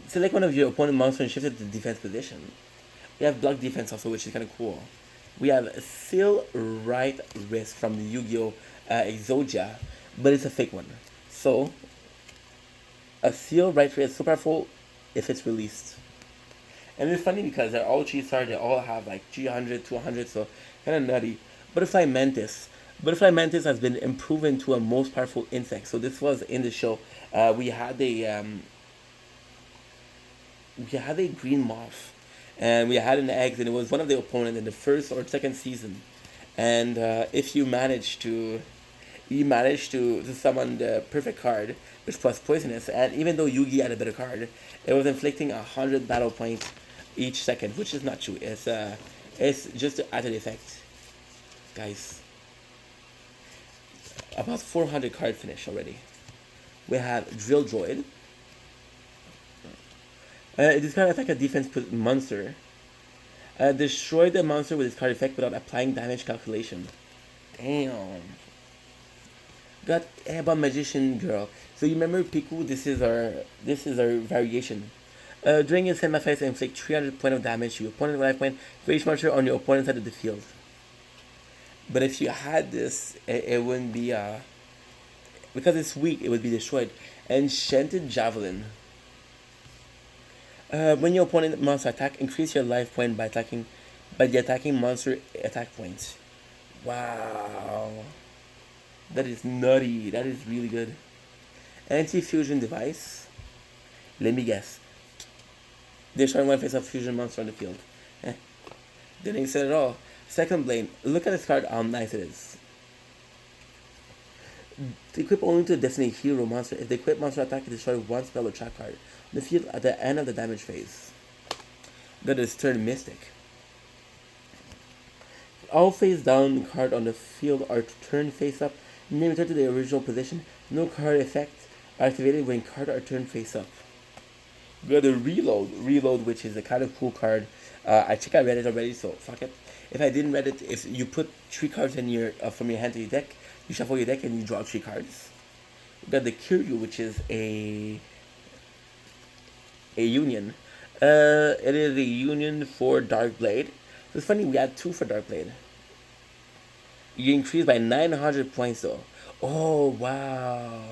Select one of your opponent monsters and shift it to the defense position. We have block defense also, which is kind of cool. We have Seal Right Wrist from the Yu-Gi-Oh! Exodia, but it's a fake one. So, a Seal Right Wrist is so powerful if it's released. And it's funny because they're all G-Star, they all have like 300, 200, so kind of nutty. Butterfly Mantis. Butterfly Mantis has been improved to a most powerful insect. So this was in the show. We had a green moth, and we had an egg, and it was one of the opponents in the first or second season. And if you manage to summon the perfect card, which was poisonous, and even though Yugi had a better card, it was inflicting 100 battle points each second, which is not true. It's just to add an effect, guys. About 400 card finish already. We have Drill Droid. This card affects a defense monster. Destroy the monster with this card effect without applying damage calculation. Damn. Got Ebon Magician Girl. So you remember Piku? This is our variation. During your semi-phase, inflict 300 points of damage to your opponent's life point for each monster on your opponent's side of the field. But if you had this, it wouldn't be because it's weak, it would be destroyed. Enchanted Javelin. When your opponent monster attack, increase your life point by the attacking monster attack points. Wow, that is nutty. That is really good. Anti-fusion device. Let me guess. Destroy one face-up fusion monster on the field. Didn't say it at all. Second Blade. Look at this card, how nice it is. Equip only to Destiny Hero monster. If the equipped monster attack, destroy one spell or trap card on the field at the end of the damage phase. Got is Turn Mystic. All face down card on the field are turned face up and then return to the original position. No card effects are activated when cards are turned face up. Got a Reload, which is a kind of cool card. I think I read it already, so fuck it. If I didn't read it, if you put 3 cards in your from your hand to your deck, you shuffle your deck and you draw 3 cards. We got the Kiryu, which is a union. It is a union for Dark Blade. So it's funny, we had 2 for Dark Blade. You increase by 900 points though. Oh wow.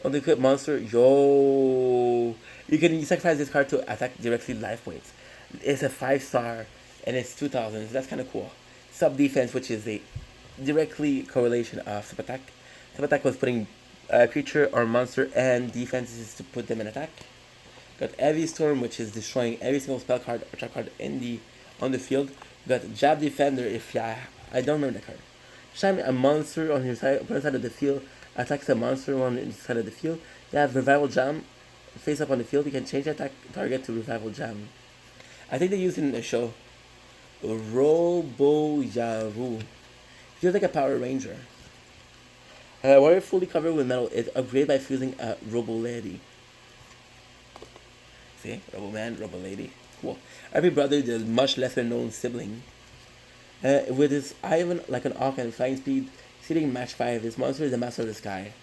On the equipped monster, yo, you sacrifice this card to attack directly life points. It's a 5 star, and it's 2,000. So that's kind of cool. Sub defense, which is a directly correlation of sub attack. Sub attack was putting a creature or monster and defenses to put them in attack. Got Heavy Storm, which is destroying every single spell card or trap card on the field. Got Jab Defender. If I don't remember the card. Shine a monster on your side, opponent side of the field attacks a monster on the side of the field. You have Revival Jam face up on the field. You can change the attack target to Revival Jam. I think they used it in the show. Robo Yaru. Feels like a Power Ranger. Warrior fully covered with metal is upgraded by fusing a Robo Lady. See? Robo Man, Robo Lady. Cool. Every brother is a much lesser known sibling. With his Ivan like an Arc and flying speed, exceeding match 5, this monster is the master of the sky.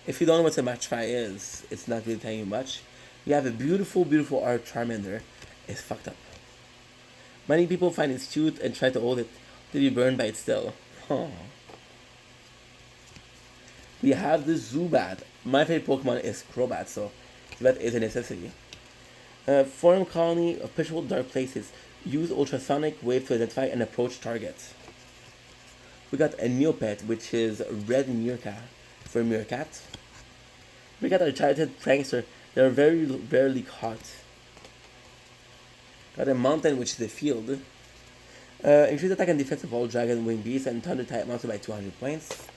If you don't know what a match 5 is, it's not really telling you much. We have a beautiful, beautiful art Charmander. It's fucked up. Many people find it cute and try to hold it to be burned by it still. Huh. We have the Zubat. My favorite Pokemon is Crobat, so Zubat is a necessity. Foreign colony of perishable dark places. Use ultrasonic wave to identify and approach targets. We got a Neopet, which is red meerkat for meerkat. We got a childhood prankster. They are very rarely caught. Got a mountain, which is a field. Increase attack and defense of all dragon, wing beasts, and thunder type monster by 200 points.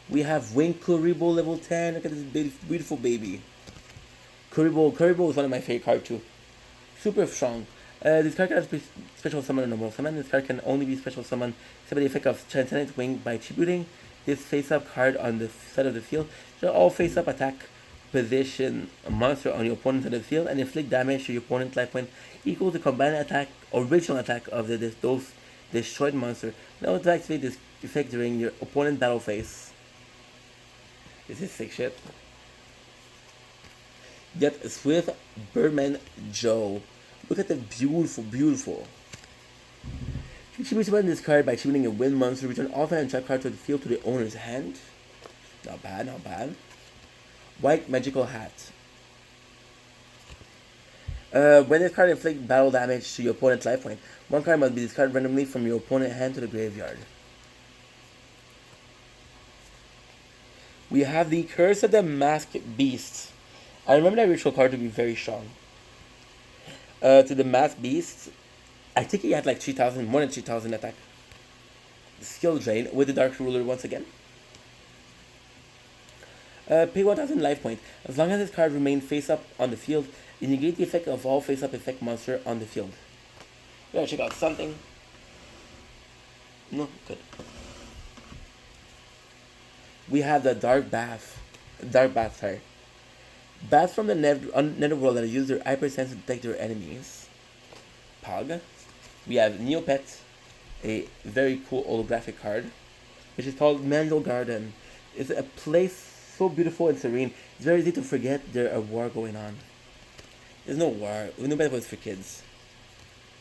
We have Wing Kuribo level 10. Look at this beautiful baby. Kuribo is one of my favorite cards too. Super strong. This card can special summon a normal summon. This card can only be special summon except the effect of Transcendent Wing by tributing this face-up card on the side of the field. So all face-up attack position a monster on your opponent's side of the field and inflict damage to your opponent's life point equal to combined attack original attack of those destroyed monster. Now to activate this effect during your opponent's battle phase. This is sick shit. Get Swift Birdman Joe. Look at the beautiful. You can summon this card by choosing a wind monster. Return all and trap card to the field to the owner's hand. Not bad. White Magical Hat. When this card inflicts battle damage to your opponent's life point, one card must be discarded randomly from your opponent's hand to the graveyard. We have the Curse of the Masked Beast. I remember that ritual card to be very strong. To the Masked Beast, I think he had like 3,000, more than 3,000 attack. Skill drain with the Dark Ruler once again. Pay 1,000 life point. As long as this card remains face up on the field, you negate the effect of all face up effect monster on the field. We gotta check out something. No, good. We have the Dark Bath, sorry. Bats from the netherworld that use their hypersense to detect their enemies. Pog. We have Neopet, a very cool holographic card, which is called Mandel Garden. It's a place so beautiful and serene. It's very easy to forget there's a war going on. There's no war. We know better was for kids.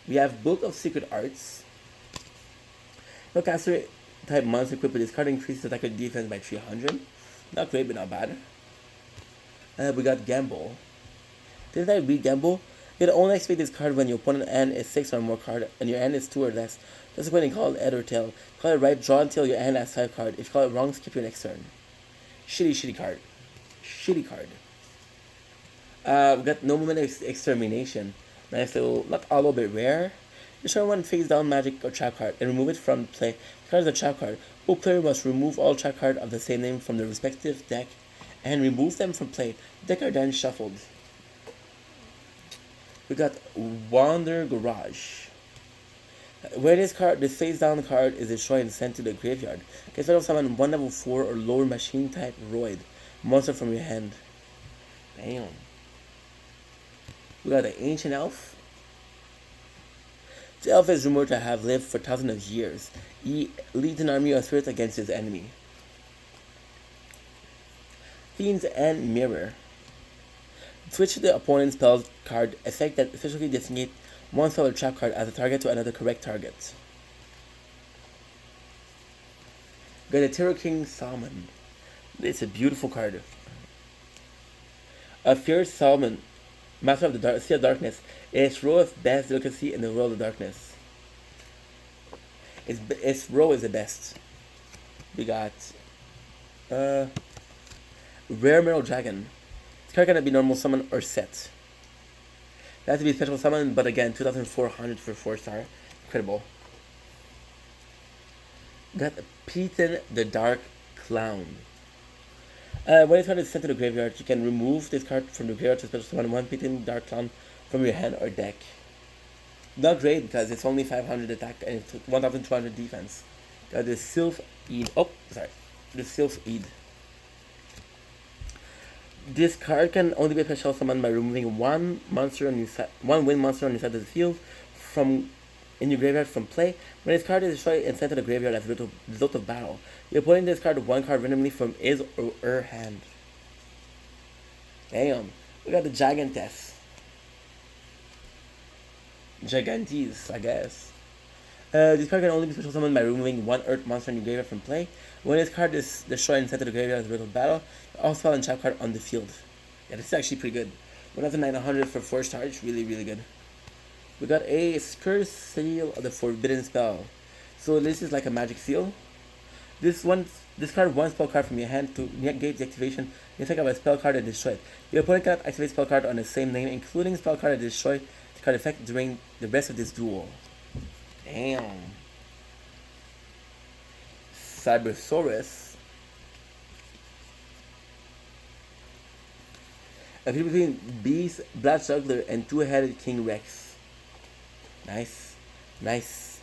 We have Book of Secret Arts. No caster type monster equipped with this card increases attack and defense by 300. Not great, but not bad. We got Gamble. Didn't I read Gamble? You can only activate this card when your opponent's hand is 6 or more card and your hand is 2 or less. That's when you call it head or tail. Call it right, draw until your hand has 5 card. If you call it wrong, skip your next turn. Shitty card. We got No Movement Extermination. Nice little, not a little bit rare. Destroy one face down magic or trap card and remove it from play. The card is a trap card. Both player must remove all trap cards of the same name from the respective deck and remove them from play. Deck are then shuffled. We got Wander Garage. When this face down card is destroyed and sent to the graveyard, can special summon one level 4 or lower machine type Roid monster from your hand. Damn. We got the Ancient Elf. The elf is rumored to have lived for thousands of years. He leads an army of spirits against his enemy. Fiends and Mirror. Switch to the opponent's spell card effect that officially designate one spell or trap card as a target to another correct target. Got a Terror King Salmon. It's a beautiful card. A fierce Solomon, master of the sea of darkness. Its row of best delicacy in the world of darkness. Its row is the best. We got uh rare mineral dragon. This card cannot be normal summon or set. It has to be special summon, but again, 2,400 for 4-star. Incredible. Got Peyton the Dark Clown. When this card is sent to the graveyard, you can remove this card from the graveyard to special summon one Peyton Dark Clown from your hand or deck. Not great because it's only 500 attack and it's 1,200 defense. Got the Sylph Eid. Oh, sorry. The Sylph Eid. This card can only be special summoned by removing one wind monster on your side of the field from in your graveyard from play. When this card is destroyed and sent to the graveyard as a result of battle, your opponent discards one card randomly from his or her hand. Damn. We got the Gigantess. Gigantes, I guess. This card can only be special summoned by removing one Earth monster in your graveyard from play. When this card is destroyed and sent to the graveyard as a result of battle, all spell and trap card on the field. Yeah, this is actually pretty good. 1,900 for 4 stars, really, really good. We got a Curse Seal of the Forbidden Spell. So this is like a magic seal. Discard one spell card from your hand to negate the activation. You think of a spell card and destroy it. Your opponent cannot activate spell card on the same name, including spell card that destroy the card effect during the rest of this duel. Damn. Cybersaurus. A feud between Beast, Blood Juggler, and Two-Headed King Rex. Nice. Nice.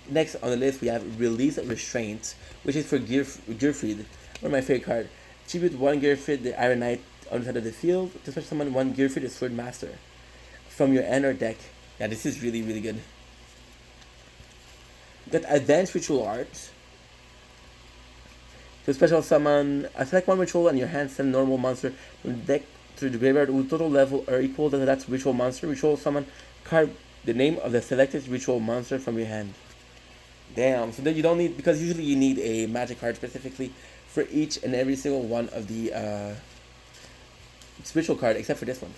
Next on the list we have Release Restraint, which is for Gearfried, one of my favorite cards. Tribute one Gearfried, the Iron Knight, on the side of the field. To special summon one Gearfried, the Sword Master, from your end or deck. Yeah, this is really, really good. Got Advanced Ritual Art. To special summon, select one ritual and your hand send normal monster from the deck to the graveyard with total level or equal to that ritual monster. Ritual summon card the name of the selected ritual monster from your hand. Damn, so then you don't need, because usually you need a magic card specifically for each and every single one of the ritual card except for this one.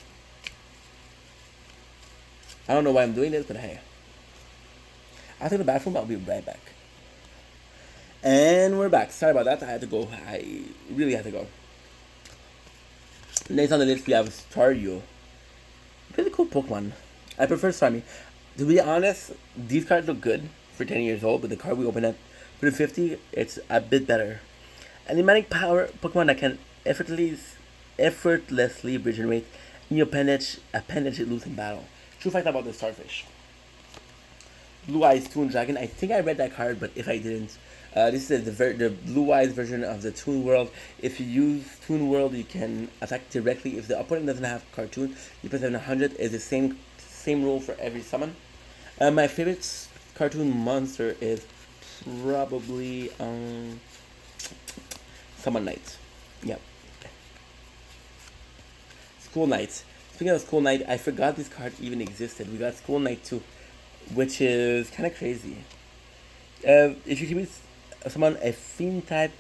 I don't know why I'm doing this, but hey. After the bathroom, I'll be right back. And we're back. Sorry about that. I had to go. I really had to go. Next on the list, we have Staryu. Really cool Pokemon. I prefer Starmie. To be honest, these cards look good for 10 years old, but the card we opened at for 50, it's a bit better. An Enigmatic Power Pokemon that can effortlessly regenerate in your appendage it lose in battle. True fact about the Starfish. Blue Eyes Toon Dragon. I think I read that card, but if I didn't, this is the Blue Eyes version of the Toon World. If you use Toon World, you can attack directly. If the opponent doesn't have cartoon, you press 700. Is the same rule for every summon. My favorite cartoon monster is probably Summon Knight. Yep. School Knight. Speaking of School Knight, I forgot this card even existed. We got School Knight 2, which is kind of crazy. If you can summon a fiend type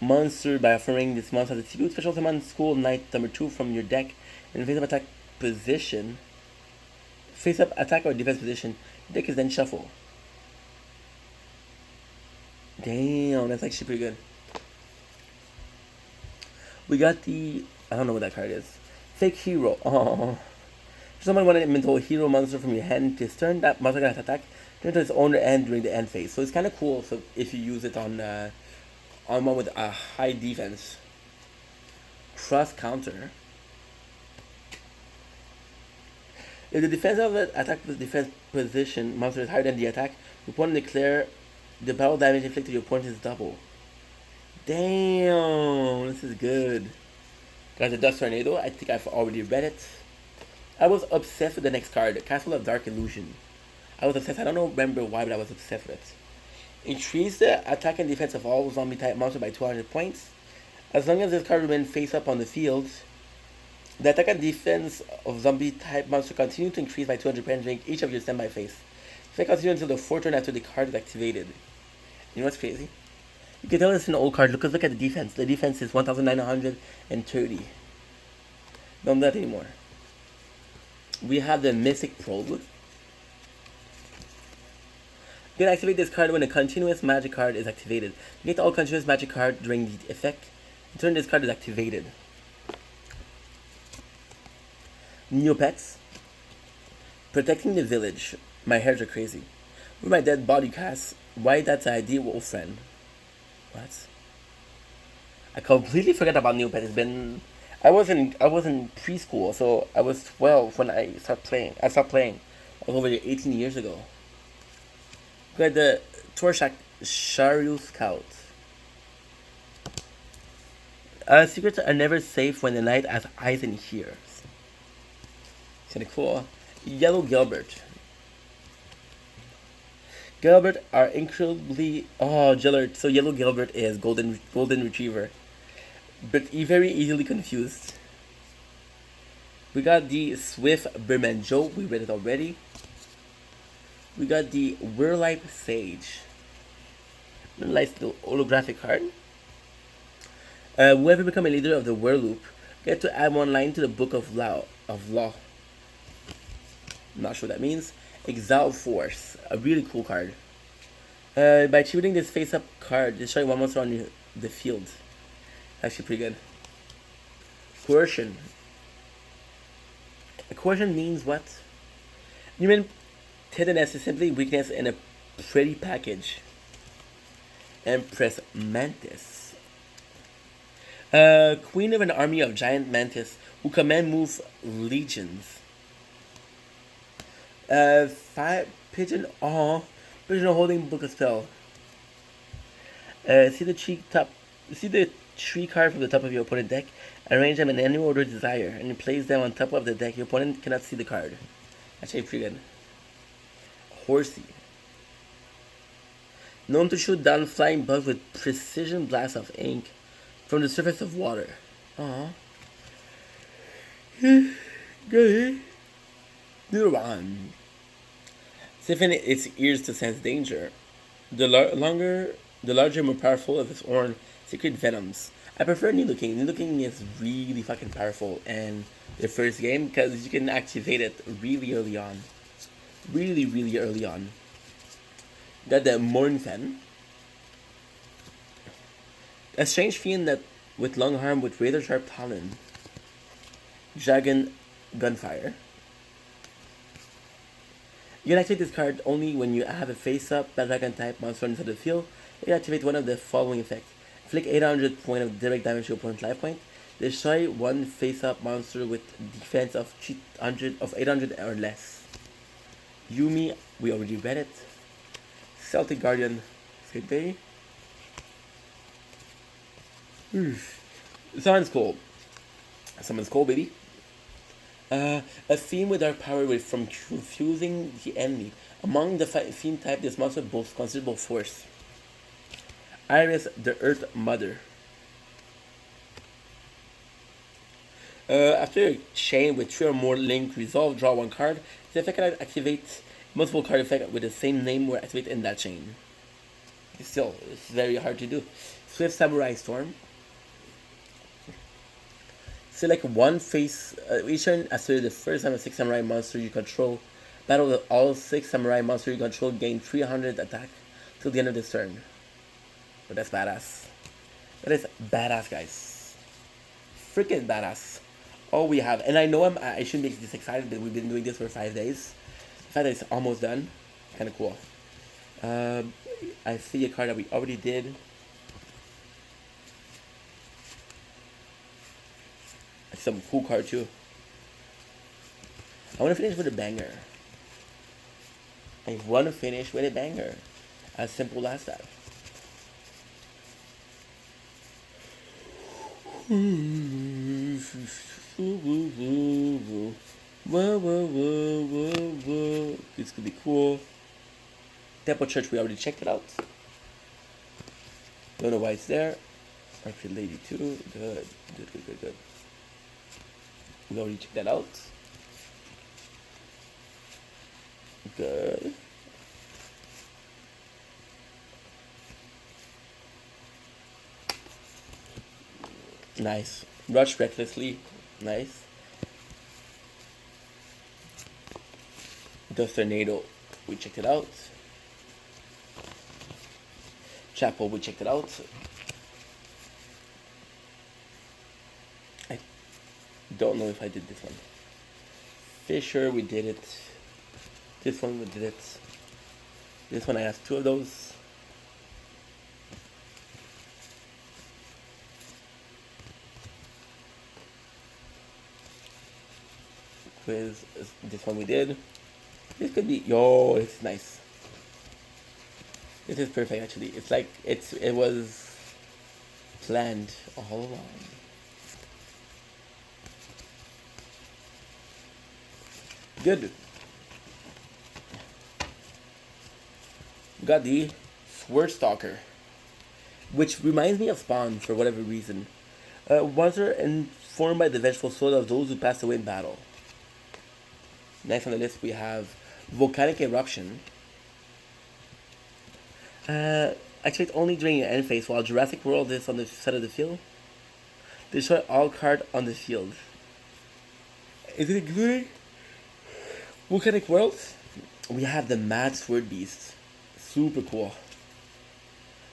monster by offering this monster as a tribute, special summon School Knight number 2 from your deck in face up attack position. Face up attack or defense position. Deck is then shuffle. Damn, that's actually pretty good. We got the, I don't know what that card is. Fake Hero. Oh. Someone wanted a mental hero monster from your hand this turn. That monster can attack turn to its owner end during the end phase. So it's kind of cool. So if you use it on one with a high defense. Cross counter. If the defense of the attack defense position monster is higher than the attack, your opponent declare the battle damage inflicted to your opponent is double. Damn, this is good. Got the Dust Tornado. I think I've already read it. I was obsessed with the next card, Castle of Dark Illusion. I was obsessed. I don't remember why, but I was obsessed with it. Increase the attack and defense of all zombie type monsters by 200 points. As long as this card remains face up on the field, the attack and defense of zombie type monster continue to increase by 200 points during each of your standby phase. This will continue until the 4th turn after the card is activated. You know what's crazy? You can tell it's an old card because look at the defense. The defense is 1,930. Don't do that anymore. We have the Mystic Probe. You can activate this card when a continuous magic card is activated. You get all continuous magic card during the effect. In turn, this card is activated. Neopets. Protecting the village. My hairs are crazy. With my dead body cast. Why that's an ideal wolf friend. What? I completely forgot about Neopets. It's been I was in preschool, so I was 12 when I started playing. I stopped playing. I was over 18 years ago. Got the Torshak Sharu Scout. Secrets are never safe when the knight has eyes and hears. Kinda cool. Yellow Gilbert. Gilbert are incredibly Gillard. So Yellow Gilbert is golden retriever, but very easily confused. We got the Swift Bermanjo. We read it already. We got the Whirlipe Sage. Nice little holographic card. Whoever become a leader of the Whirloop get to add one line to the Book of Law. I'm not sure what that means. Exile Force, a really cool card. By shooting this face-up card, destroying one monster on the field. Actually pretty good. Coercion. Coercion means what? Human tenderness is simply weakness in a pretty package. Empress Mantis. Queen of an army of giant mantis who command move legions. 5 pigeon. Pigeon holding book of spell. See the tree card from the top of your opponent's deck. Arrange them in any order you desire, and you place them on top of the deck. Your opponent cannot see the card. Actually, pretty good. Horsey. Known to shoot down flying bugs with precision blasts of ink from the surface of water. Good. Neuron. Stiffen its ears to sense danger. The larger, more powerful of its horn, secret venoms. I prefer Nidoking. Nidoking is really fucking powerful in the first game because you can activate it really early on. Really, really early on. Got the Mornfen. A strange fiend that with long arm with razor sharp talon. Dragon Gunfire. You can activate this card only when you have a face-up Bad Dragon type monster inside the field. You can activate one of the following effects. Inflict 800 points of direct damage to your opponent's life point. Destroy one face-up monster with defense of 800 or less. Yumi, we already read it. Celtic Guardian, same day. Summons Cold. Summons Cold, baby. A theme with our power from confusing the enemy. Among the theme type, this monster boasts considerable force. Iris, the Earth Mother. After a chain with 3 or more linked resolve, draw 1 card. This effect can activate multiple card effect with the same name were activated in that chain. Still, it's very hard to do. Swift Samurai Storm. Select one face each turn after the first time a 6 samurai monster you control. Battle with all 6 samurai monsters you control, gain 300 attack till the end of this turn. But that's badass. That is badass, guys. Freaking badass. All we have, and I know I shouldn't be this excited, but we've been doing this for 5 days. The fact that it's almost done, kind of cool. I see a card that we already did. Some cool card too. I want to finish with a banger. I want to finish with a banger. As simple as that. This could be cool. Temple Church, we already checked it out. Don't know why it's there. Arcade Lady too. Good. We already checked that out. Good. Nice. Rush recklessly. Nice. Dust Tornado. We checked it out. Chapel. We checked it out. I don't know if I did this one. Fisher. We did it. This one we did it. This one I asked two of those. Quiz. This one we did. This could be. Yo, it's nice. This is perfect actually. It's like it was planned all along. Good. We got the Sword Stalker, which reminds me of Spawn for whatever reason. Monster informed by the vengeful soul of those who passed away in battle. Next on the list we have Volcanic Eruption. Activate only during your end phase while Jurassic World is on the side of the field. Destroy all cards on the field. Is it including Volcanic World? We have the Mad Sword Beast. Super cool.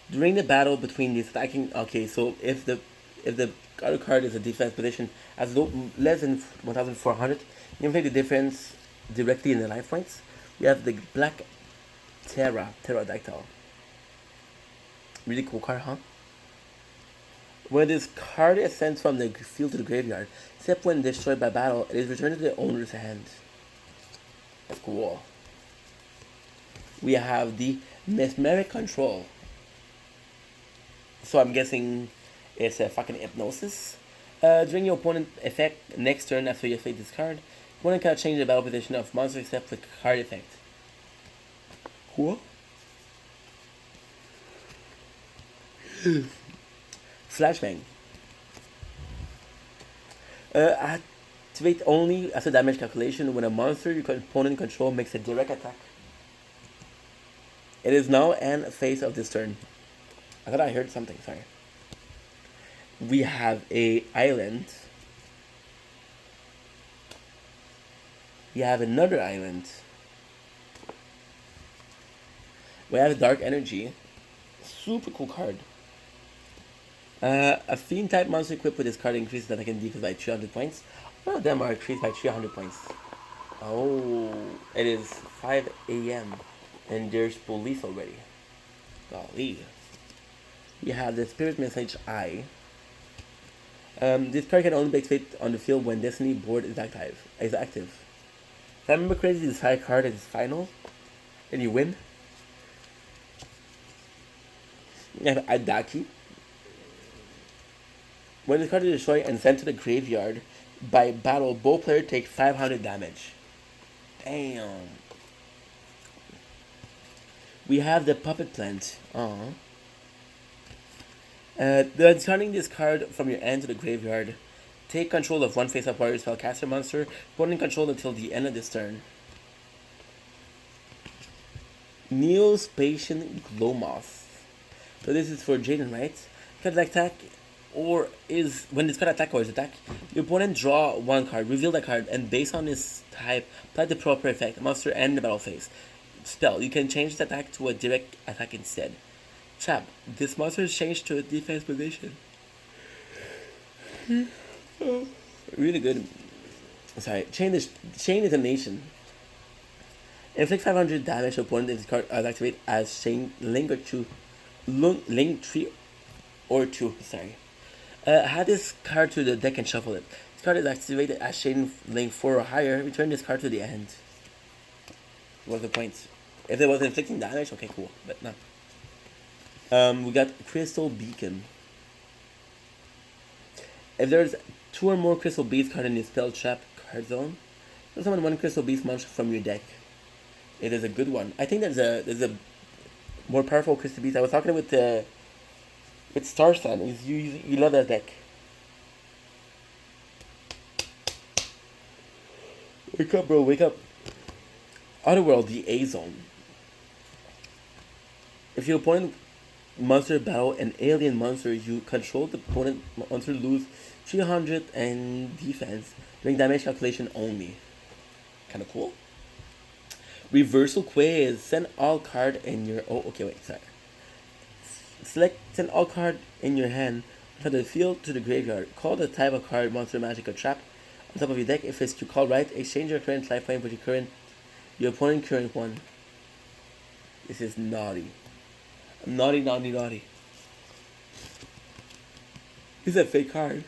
During the battle between the attacking, okay, so if the other card is a defense position as low, less than 1,400, you can play the difference directly in the life points. We have the Black Pterodactyl. Really cool card, huh? When this card is sent from the field to the graveyard, except when destroyed by battle, it is returned to the owner's hand. That's cool. We have the Mesmeric Control. So I'm guessing it's a fucking hypnosis. During your opponent effect next turn after you play this card, opponent cannot change the battle position of monster except with card effect. Cool. Flashbang. Activate only after damage calculation when a monster your opponent control makes a direct attack. It is now end phase of this turn. I thought I heard something, sorry. We have a island. We have another island. We have Dark Energy. Super cool card. A Fiend type monster equipped with this card increases that I can defense by 300 points. All of them are increased by 300 points. Oh, it is 5 a.m. and there's police already. Golly. We have the Spirit Message Eye. This card can only be activated on the field when Destiny board is active. If I remember correctly, this high card is final, and you win. You have Adaki. When this card is destroyed and sent to the graveyard by battle, both players take 500 damage. Damn. We have the Puppet Plant. Discarding this card from your hand to the graveyard. Take control of one face-up warrior spellcaster monster, put in control until the end of this turn. Neospatian Glowmoth. So this is for Jaden, right? Card attack, or is when this card attack or is attack, your opponent draw one card, reveal that card, and based on its type, apply the proper effect, monster and the battle phase. Spell. You can change the attack to a direct attack instead. Trap. This monster is changed to a defense position. Really good. Sorry. Chain Detonation. Inflict 500 damage to opponent if this card is activated as Chain Link or 2. Link 3 or 2. Sorry. Add this card to the deck and shuffle it. This card is activated as Chain Link 4 or higher. Return this card to the end. What's the point? If it was inflicting damage, okay, cool. But no. We got Crystal Beacon. If there's 2 or more Crystal Beast cards in your spell trap card zone, summon one Crystal Beast monster from your deck. It is a good one. I think there's a more powerful Crystal Beast. I was talking with Star Sun. You love that deck. Wake up, bro. Wake up. Otherworld, the A Zone. If your opponent monster battle an alien monster, you control the opponent monster lose 300 and defense during damage calculation only. Kind of cool. Reversal quiz. Send all card in your. Oh, okay, wait, sorry. Send all card in your hand from the field to the graveyard. Call the type of card, monster, magic, or trap on top of your deck. If it's to call right, exchange your current lifeline with your opponent current one. This is naughty. Naughty, naughty, naughty. This is a fake card.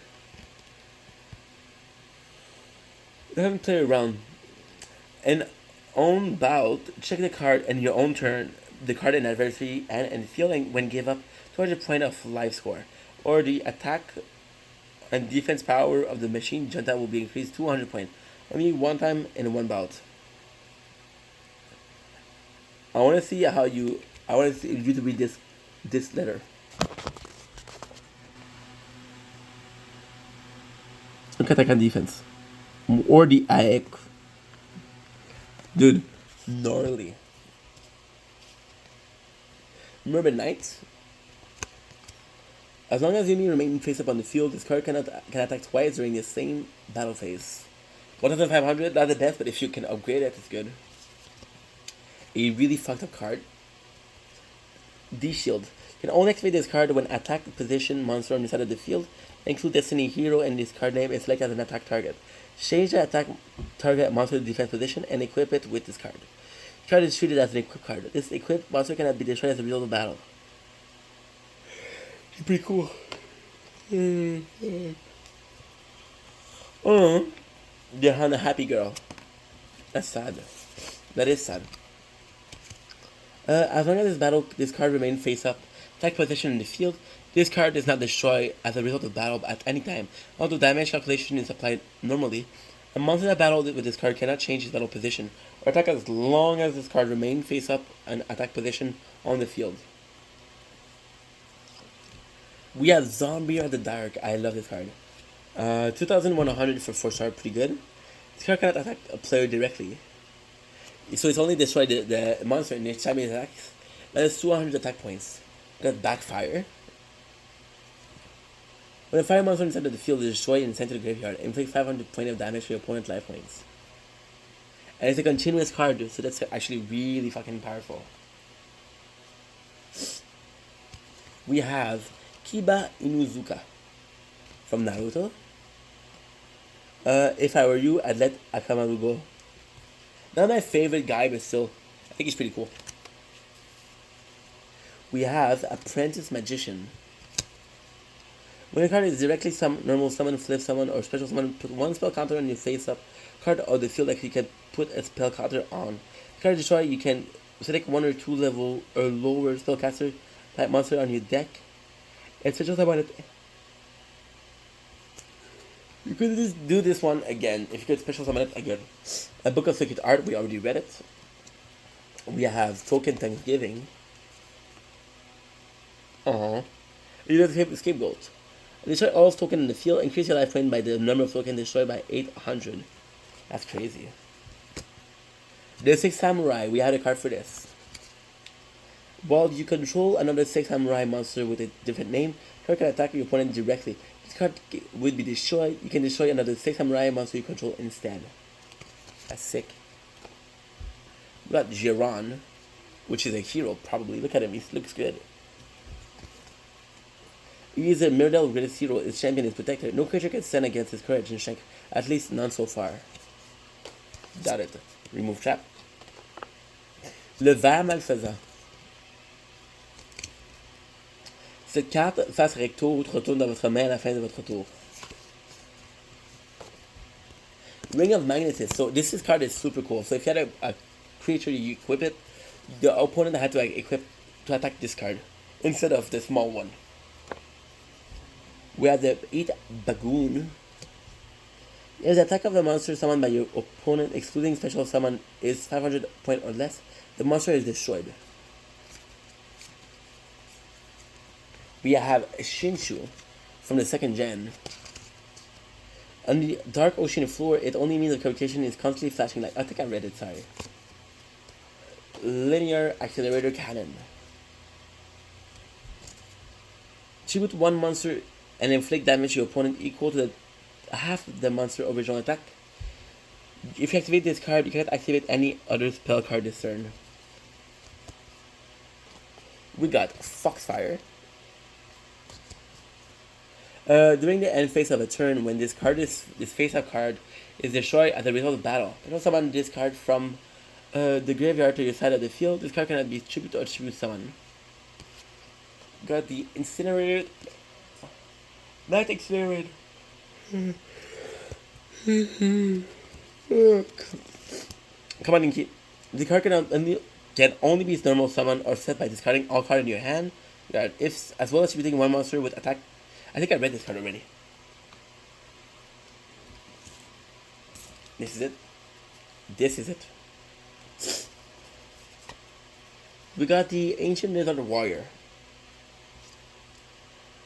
Let him play around. And on bout, check the card in your own turn, the card in adversary, and feeling when give up 200 point of life score. Or the attack and defense power of the machine junta will be increased 200 points. Only one time in one bout. I want to see how you. I want to see you to read this letter. Look attack and defense, or the AEK. Dude, gnarly. Remember Knight? As long as you remain face up on the field, this card can attack twice during the same battle phase. 1500, not the best, but if you can upgrade it, it's good. A really fucked up card. D-Shield. You can only activate this card when attack position monster on the side of the field. Include Destiny Hero in this card name and select as an attack target. Change the attack target monster to defense position and equip it with this card. The card is treated as an equip card. This equipped monster cannot be destroyed as a result of battle. It's pretty cool. They're on a happy girl. That's sad. That is sad. As long as this card remains face up, attack position in the field, this card is not destroyed as a result of battle at any time. Although damage calculation is applied normally, a monster that battled with this card cannot change its battle position or attack as long as this card remains face up and attack position on the field. We have Zombie of the Dark. I love this card. 2,100 for 4-star, pretty good. This card cannot attack a player directly. So it's only destroyed the monster in each time it attacks. That is 200 attack points. That backfire. When a fire monster inside of the field is destroyed and sent to the graveyard, inflict 500 points of damage to your opponent's life points. And it's a continuous card, so that's actually really fucking powerful. We have Kiba Inuzuka from Naruto. If I were you, I'd let Akamaru go. Not my favorite guy, but still, I think he's pretty cool. We have Apprentice Magician. When a card is directly normal summon, flip summon, or special summon, put one spell counter on your face up card or the field that you can put a spell counter on. The card destroy, you can select 1 or 2 level or lower spellcaster type monster on your deck. And special summon it. You could just do this one again if you could special summon it again. A Book of Secret Art, we already read it. We have Token Thanksgiving. You have the Scapegoat. Destroy all tokens in the field. Increase your life point by the number of tokens destroyed by 800. That's crazy. The 6 Samurai. We had a card for this. While you control another 6 Samurai monster with a different name, card can attack your opponent directly. This card would be destroyed. You can destroy another 6 Samurai monster you control instead. That's sick. We got Jiran, which is a hero probably. Look at him. He looks good. He is a Mirrodel greatest hero. His champion is protected. No creature can stand against his courage and strength. At least none so far. Got it. Remove trap. Le Ver Malfaisant. Cette carte, face recto, retourne dans votre main à la fin de votre tour. Ring of Magnetism. So this card is super cool. So if you had a creature, you equip it, the opponent had to equip to attack this card instead of the small one. We have the 8 Bagoon. If the attack of the monster summoned by your opponent, excluding special summon, is 500 points or less, the monster is destroyed. We have Shinshu from the 2nd gen. On the Dark Ocean floor, it only means the communication is constantly flashing light. I think I read it, sorry. Linear Accelerator Cannon. Tribute one monster and inflict damage to your opponent equal to half the monster original attack. If you activate this card, you cannot activate any other spell card this turn. We got Foxfire. During the end phase of a turn, when this face-up card is destroyed as a result of battle, you know summon this card from the graveyard to your side of the field. This card cannot be tribute or tribute summon. Got the Incinerated. Night Accelerated. Come on, Inky. The card can only be normal summon or set by discarding all cards in your hand. Got ifs, as well as shooting one monster with attack. I think I read this card already. This is it. This is it. We got the Ancient Lizard Warrior.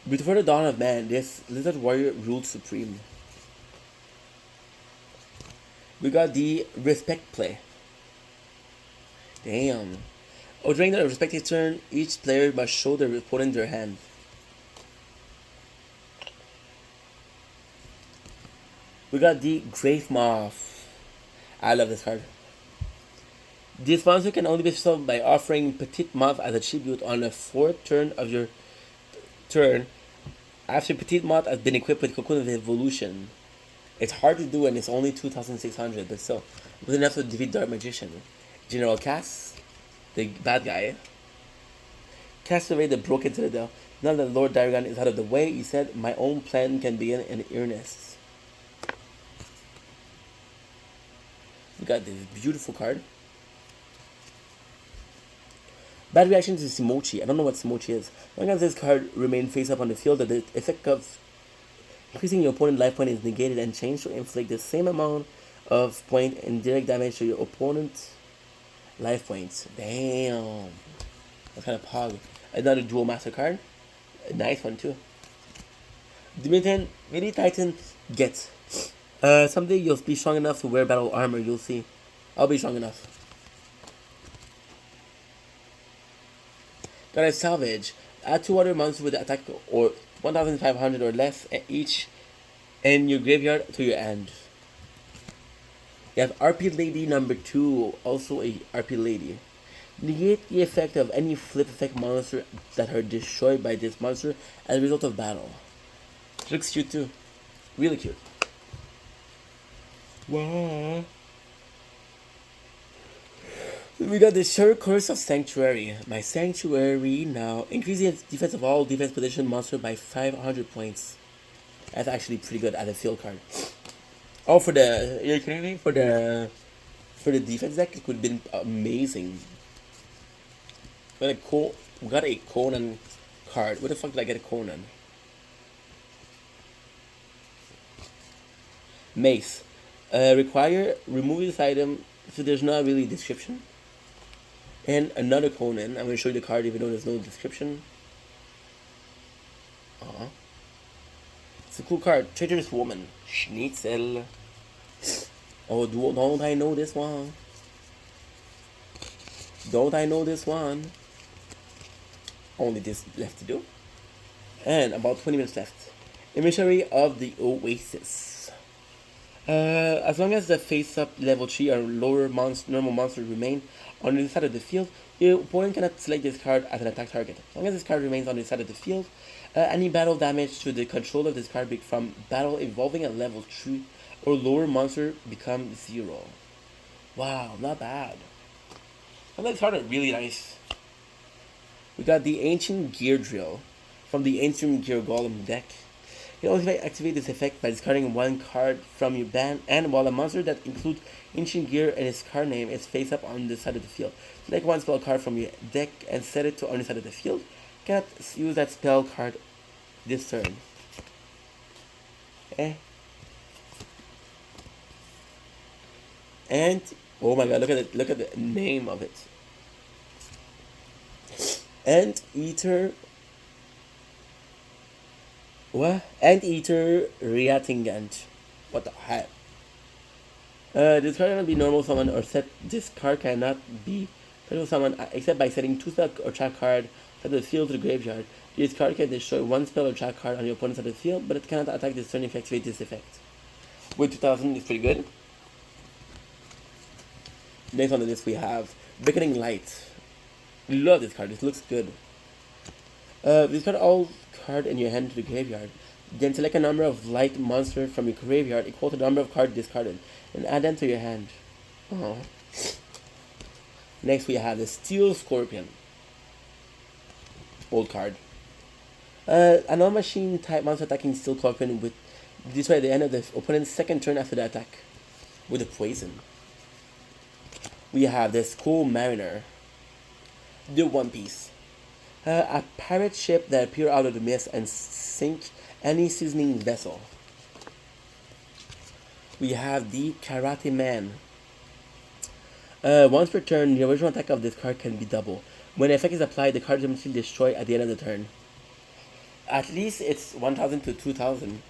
Before the dawn of man, this Lizard Warrior ruled supreme. We got the Respect play. Damn. Oh, during the respective turn, each player must show their opponent their hand. We got the Grave Moth. I love this card. This monster can only be solved by offering Petite Moth as a tribute on the fourth turn of your turn after Petite Moth has been equipped with Cocoon of Evolution. It's hard to do and it's only 2,600, but still, it was enough to defeat Dark Magician. General Cass, the bad guy, cast away the Broken Citadel. Now that Lord Darigan is out of the way, he said, "My own plan can begin in earnest." We got this beautiful card. Bad reaction to Simochi. I don't know what Simochi is. As long as this card remains face up on the field, the effect of increasing your opponent's life point is negated and changed to inflict the same amount of point and direct damage to your opponent's life points. Damn. That's kind of pog. Another dual master card. A nice one too. Midi Titan get. Someday you'll be strong enough to wear battle armor, you'll see. I'll be strong enough. Got a Salvage. Add 2 other monsters with attack or 1,500 or less each in your graveyard to your hand. You have RP Lady number 2, also a RP Lady. Negate the effect of any flip effect monster that are destroyed by this monster as a result of battle. It looks cute too. Really cute. Wow. We got the Sure Curse of Sanctuary. My Sanctuary now increases the defense of all defense position monster by 500 points. That's actually pretty good as a field card. Oh, for the you're kidding me? For the defense deck, it would have been amazing. We got a Conan card. Where the fuck did I get a Conan? Mace. Require remove this item, so there's not really a description. And another Conan. I'm going to show you the card even though there's no description. It's a cool card. Traitorous Woman. Schnitzel. Oh, don't I know this one? Don't I know this one? Only this left to do. And about 20 minutes left. Emissary of the Oasis. As long as the face-up level 3 or lower normal monsters remain on the side of the field, your opponent cannot select this card as an attack target. As long as this card remains on the side of the field, any battle damage to the control of this card from battle involving a level 3 or lower monster becomes 0. Wow, not bad. And this card is really nice. We got the Ancient Gear Drill from the Ancient Gear Golem deck. You can also activate this effect by discarding one card from your ban, and while a monster that includes Ancient Gear and its card name is face up on the side of the field. Select one spell card from your deck and set it to on the side of the field. You cannot use that spell card this turn. And oh my god, look at the name of it. Anteater. What? Anteater Reatingant. What the heck? This card cannot be normal summon or set. This card cannot be special summon except by setting 2 spell or trap card to the field to the graveyard. This card can destroy one spell or trap card on your opponent's side of the field, but it cannot attack this turn if you activate this effect. With 2000, it's pretty good. Next on the list we have Beckoning Light. Love this card, this looks good. This card all card in your hand to the graveyard. Then select a number of light monster from your graveyard equal to the number of cards discarded, and add them to your hand. Oh. Next we have the Steel Scorpion. Old card. A non-machine type monster attacking Steel Scorpion with destroy at the end of the opponent's second turn after the attack with a poison. We have the Skull Mariner. The One Piece. A pirate ship that appear out of the mist and sink any seasoning vessel. We have the Karate Man. Once per turn, the original attack of this card can be double. When the effect is applied, the card is immediately destroyed at the end of the turn. At least it's 1000 to 2000.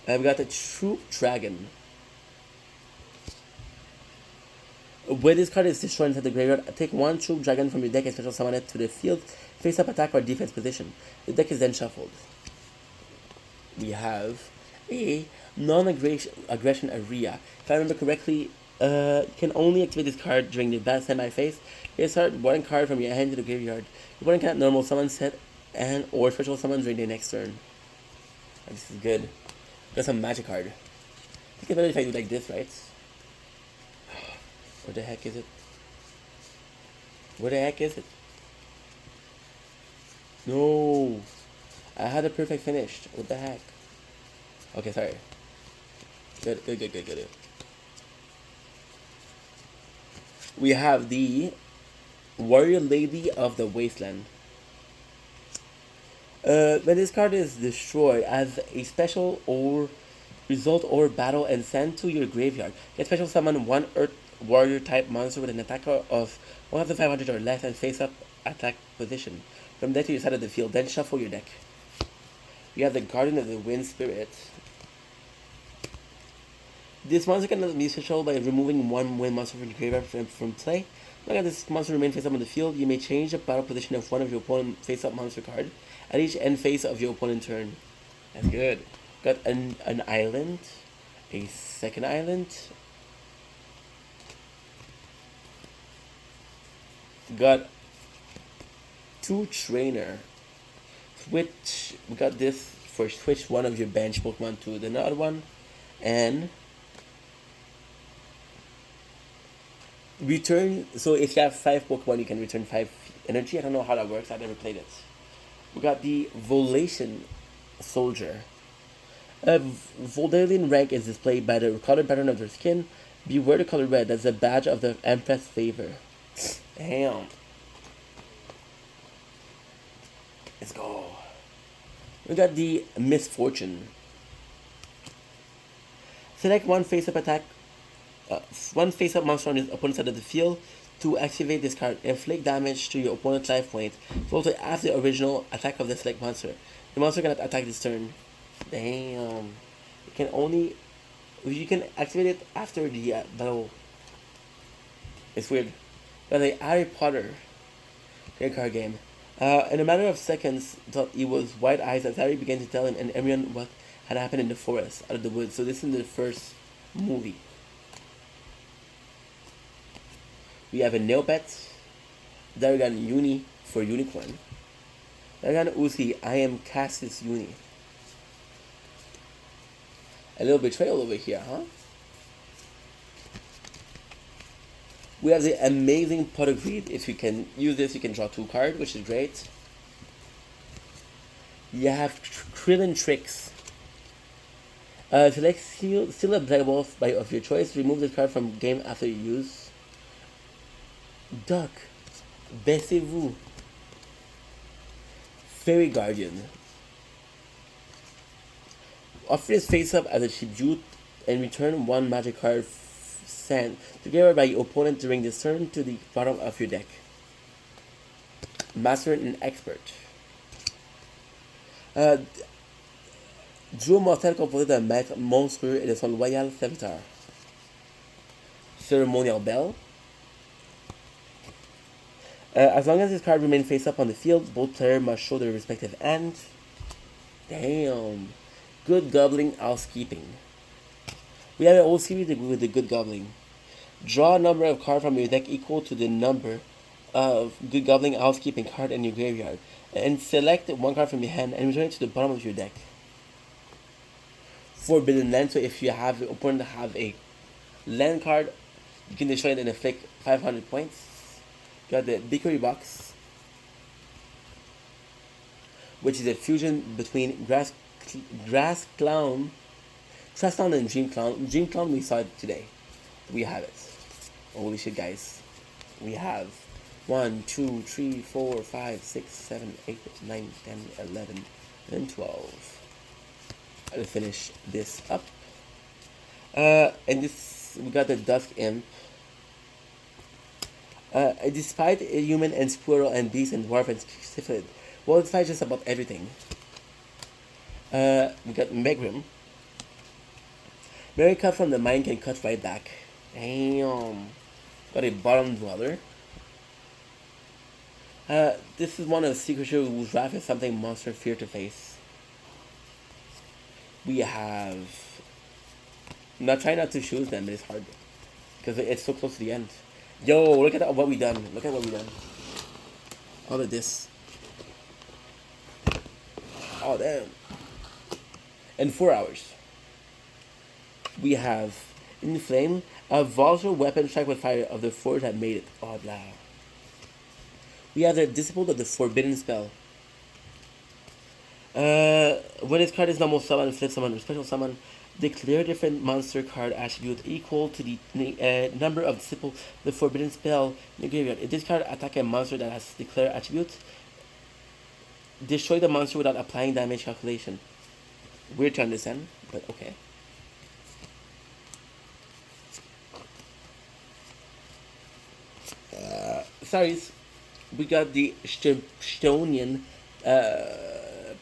We got the Troop Dragon. When this card is destroyed inside the graveyard, take one Troop Dragon from your deck and special summon it to the field, face up attack or defense position. The deck is then shuffled. We have a non-aggression area. If I remember correctly, you can only activate this card during the bad semi-phase. Insert one card from your hand to the graveyard. Your opponent cannot normal summon, set, and or special summon during the next turn. This is good. Got some magic card. I think it's better if I do like this, right? What the heck is it? What the heck is it? No! I had a perfect finish. What the heck? Okay, sorry. Good. We have the Warrior Lady of the Wasteland. When this card is destroyed as a special or result or battle and sent to your graveyard, get special summon one Earth Warrior type monster with an attacker of 1500 or less and face up attack position. From deck to your side of the field, then shuffle your deck. We have the Guardian of the Wind Spirit. This monster can be special by removing one wind monster from your graveyard from play. Long as this monster remains face up on the field, you may change the battle position of one of your opponent's face up monster card at each end phase of your opponent's turn. That's good. Got an island, a second island. Got two trainer. Switch. We got this for switch one of your bench Pokemon to the other one, and return. So if you have 5 Pokemon, you can return 5 energy. I don't know how that works. I never played it. We got the Volation Soldier. Voldalian rank is displayed by the colored pattern of their skin. Beware the color red. That's a badge of the Empress favor. Damn. Let's go. We got the Misfortune. Select one face-up attack, one face-up monster on his opponent's side of the field to activate this card. Inflict damage to your opponent's life point. Also, after the original attack of the select monster. The monster cannot attack this turn. Damn. You can activate it after the battle. It's weird. Got a Harry Potter card game. In a matter of seconds, thought he was wide eyes as Harry began to tell him and Hermione what had happened in the forest, out of the woods. So this is the first movie. We have a Neopet, Dargan Uni for Unicorn. Dargan Uzi, I am Cassis Uni. A little betrayal over here, huh? We have the amazing Pot of Greed. If you can use this, you can draw 2 cards, which is great. You have Krillin Tricks. Select Seal a Black Wolf of your choice. Remove this card from game after you use. Duck. Baissez-vous. Fairy Guardian. Offer this face up as a tribute and return 1 magic card sent together by your opponent during this turn to the bottom of your deck. Master and Expert. Duo mortel composé d'un maître monstrueux et de son loyal serviteur. Ceremonial Bell. As long as this card remains face up on the field, both players must show their respective end. Damn. Good Gobbling Housekeeping. We have an old series with the Good Gobbling. Draw a number of cards from your deck equal to the number of Good Gobbling Housekeeping card in your graveyard. And select one card from your hand and return it to the bottom of your deck. Forbidden Land, so if you have your opponent have a land card, you can destroy it and inflict 500 points. You got the Bakery Box, which is a fusion between Clown, Grass Clown and Dream Clown. Dream Clown, we saw it today. We have it. Holy shit, guys. We have 1, 2, 3, 4, 5, 6, 7, 8, 9, 10, 11, and 12. I'll finish this up. And this, we got the Dusk Imp. Despite a human and squirrel and beast and dwarf and sifid, well, it's just about everything. We got Megrim. Mary cut from the mine can cut right back. Damn. Got a bottom dweller. This is one of the secret shows whose wrath is something monster fear to face. We have. I'm not trying not to choose them, but it's hard because it's so close to the end. Yo, look at what we done. Look at what we done. All of this. Oh damn. In 4 hours, we have Inflame, a volatile weapon strike with fire of the forge that made it. Oh blah. We have the Disciple of the Forbidden Spell. When this card is normal summon, flip summon, or special summon, declare different monster card attribute equal to the number of Disciple the Forbidden Spell in the graveyard. If this card attack a monster that has declared attribute, destroy the monster without applying damage calculation. Weird to understand, but okay. Sorry, we got the Stonian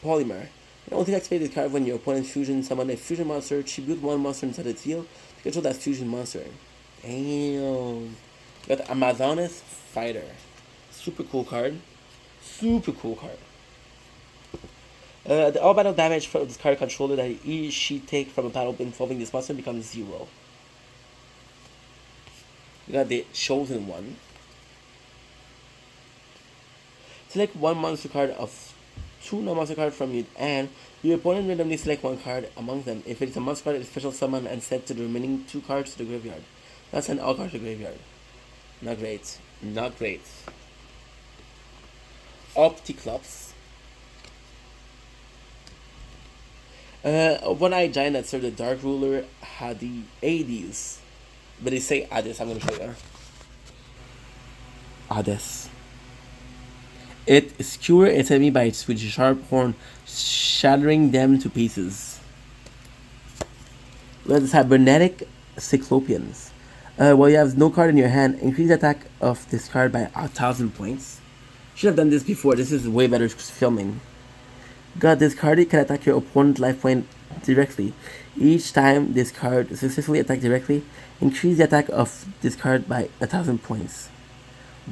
Polymer. You only activate this card when your opponent fusion summon a fusion monster, tribute one monster inside the field to control that fusion monster. Damn. We got Amazonas Fighter. Super cool card. Super cool card. The all battle damage from this card controller that she take from a battle involving this monster becomes 0. We got the Chosen One. Select one monster card of 2 non-monster cards from you, and your opponent randomly select one card among them. If it is a monster card, it's special summon and send to the remaining 2 cards to the graveyard. Not send all cards to the graveyard. Not great. Not great. Opticlops. One-eyed giant that served the Dark Ruler Hades. But they say Hades, I'm gonna show you. Hades. It skewers its enemy by its with sharp horn, shattering them to pieces. We have the Cybernetic Cyclopeans. While you have no card in your hand, increase the attack of this card by 1,000 points. Should have done this before. This is way better filming. Got this card, it can attack your opponent's life point directly. Each time this card successfully attacks directly, increase the attack of this card by 1,000 points.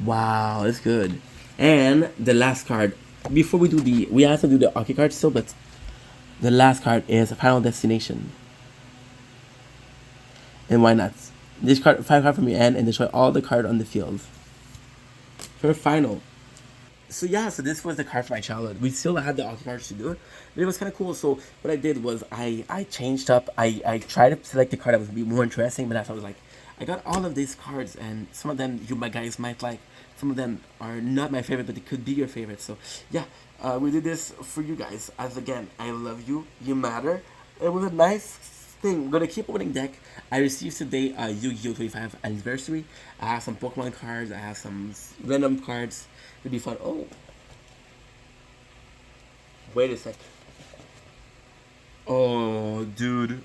Wow, that's good. And the last card, before we do we have to do the Aki card still, but the last card is Final Destination. And why not? This card 5 cards from your hand and destroy all the card on the field. For final. So yeah, so this was the card for my childhood. We still had the Aki cards to do it, but it was kind of cool. So what I did was I changed up. I tried to select the card that was be more interesting, but I was like, I got all of these cards, and some of them you my guys might like. Some of them are not my favorite, but they could be your favorite. So yeah, we did this for you guys. As again, I love you. You matter. It was a nice thing. I'm gonna keep opening deck. I received today a Yu-Gi-Oh! 25th anniversary. I have some Pokemon cards. I have some random cards. It'd be fun. Oh, wait a sec. Oh, dude.